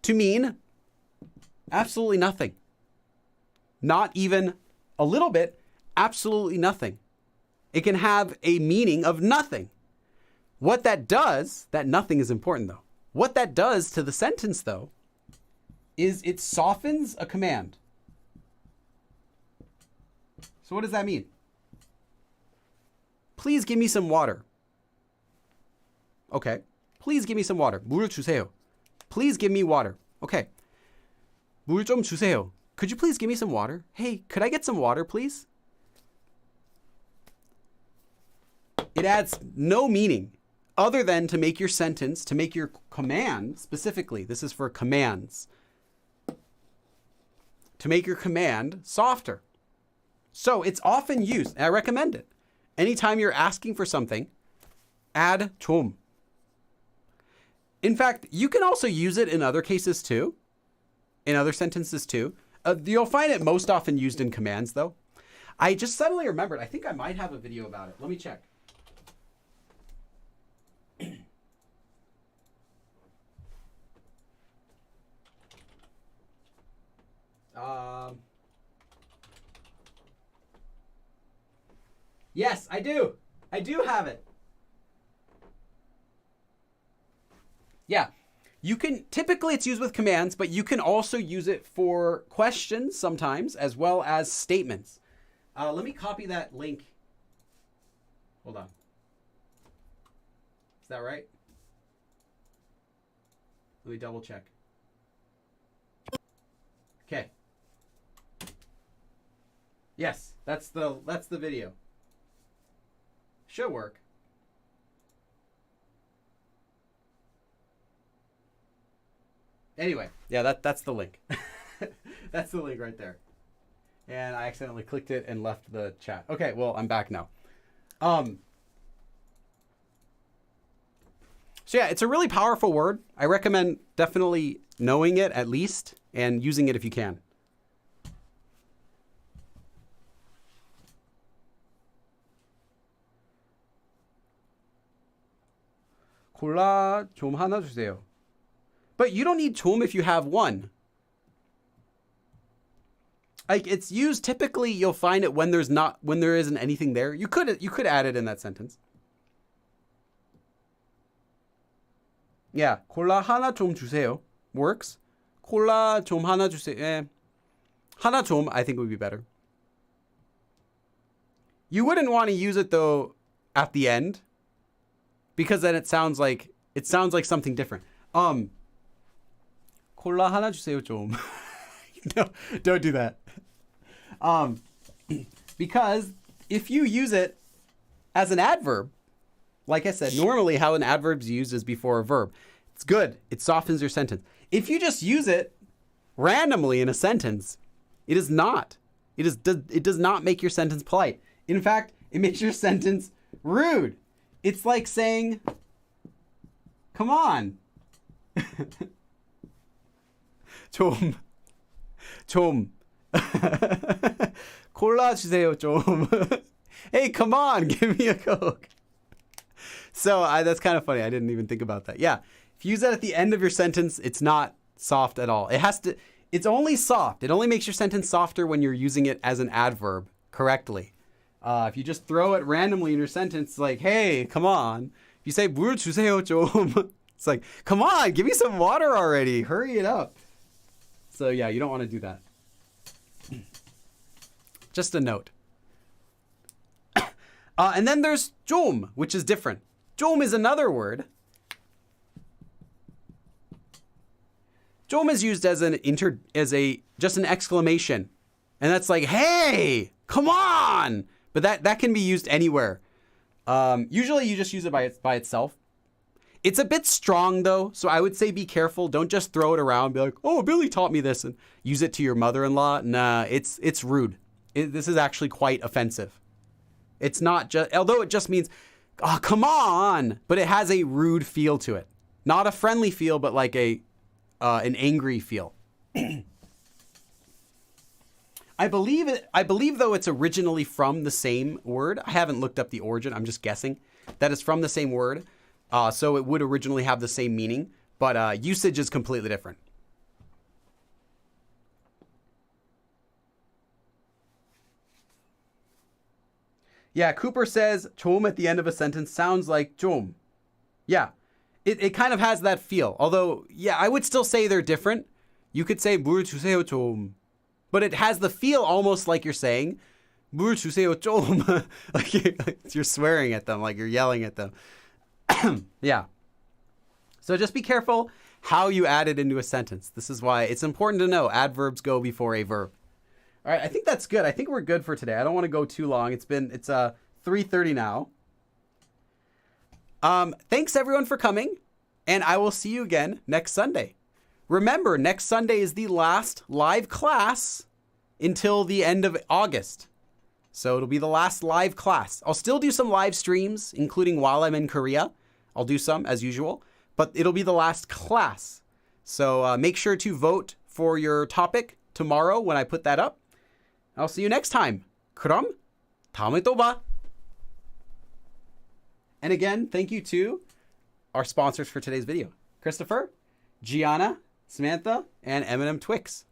to mean absolutely nothing. Not even a little bit, absolutely nothing. It can have a meaning of nothing. What that does, that nothing is important though. What that does to the sentence though, is it softens a command. So what does that mean? Please give me some water. Okay. Please give me some water. 물 주세요. Please give me water. Okay. 물 좀 주세요. Could you please give me some water? Hey, could I get some water, please? It adds no meaning other than to make your sentence, to make your command, specifically, this is for commands, to make your command softer. So it's often used, and I recommend it. Anytime you're asking for something, add 좀. In fact, you can also use it in other cases too, in other sentences too. You'll find it most often used in commands though. I just suddenly remembered, I think I might have a video about it. Let me check. Yes, I do. I do have it. Yeah. You can, typically it's used with commands, but you can also use it for questions sometimes, as well as statements. Let me copy that link. Hold on. Is that right? Let me double check. Okay. Yes, that's the video. Should work. Anyway, yeah, that's the link. That's the link right there. And I accidentally clicked it and left the chat. Okay, well, I'm back now. So yeah, it's a really powerful word. I recommend definitely knowing it at least and using it if you can. 콜라 좀 하나 주세요. But you don't need 좀 if you have one. Like it's used typically. You'll find it when there isn't anything there. You could add it in that sentence. Yeah, 콜라 하나 좀 주세요 works. 콜라 좀 하나 주세요. 하나 좀 I think would be better. You wouldn't want to use it though at the end because then it sounds like something different. 콜라 하나 주세요 좀. No, don't do that. Because if you use it as an adverb, like I said, normally how an adverb's used is before a verb. It's good. It softens your sentence. If you just use it randomly in a sentence, it is not. It does not make your sentence polite. In fact, it makes your sentence rude. It's like saying, come on. 좀. 콜라 주세요, 좀. Hey, come on, give me a Coke. So that's kind of funny. I didn't even think about that. Yeah, if you use that at the end of your sentence, it's not soft at all. It's only soft. It only makes your sentence softer when you're using it as an adverb correctly. If you just throw it randomly in your sentence, like, hey, come on. If you say, 물 주세요 좀. It's like, come on, give me some water already. Hurry it up. So yeah, you don't want to do that. Just a note. And then there's 좀, which is different. 좀 is another word. 좀 is used as just an exclamation. And that's like, hey, come on. But that can be used anywhere. Usually you just use it by itself. It's a bit strong though, so I would say be careful. Don't just throw it around, be like, oh, Billy taught me this, and use it to your mother-in-law. Nah, it's rude. This is actually quite offensive. It's not just, although it just means, oh, come on, but it has a rude feel to it. Not a friendly feel, but like an angry feel. I believe though it's originally from the same word. I haven't looked up the origin. I'm just guessing that it's from the same word. So it would originally have the same meaning, but usage is completely different. Yeah, Cooper says 좀 at the end of a sentence sounds like 좀. Yeah, it kind of has that feel. Although, yeah, I would still say they're different. You could say 물 주세요 좀. But it has the feel almost like you're saying 물 주세요 좀. Like you're swearing at them, like you're yelling at them. Yeah. So just be careful how you add it into a sentence. This is why it's important to know adverbs go before a verb. All right, I think that's good. I think we're good for today. I don't want to go too long. It's 3:30 now. Thanks everyone for coming, and I will see you again next Sunday. Remember, next Sunday is the last live class until the end of August. So it'll be the last live class. I'll still do some live streams, including while I'm in Korea. I'll do some as usual, but it'll be the last class. So make sure to vote for your topic tomorrow when I put that up. I'll see you next time. 그럼 다음에 또 봐. And again, thank you to our sponsors for today's video. Christopher, Gianna, Samantha, and M&M Twix.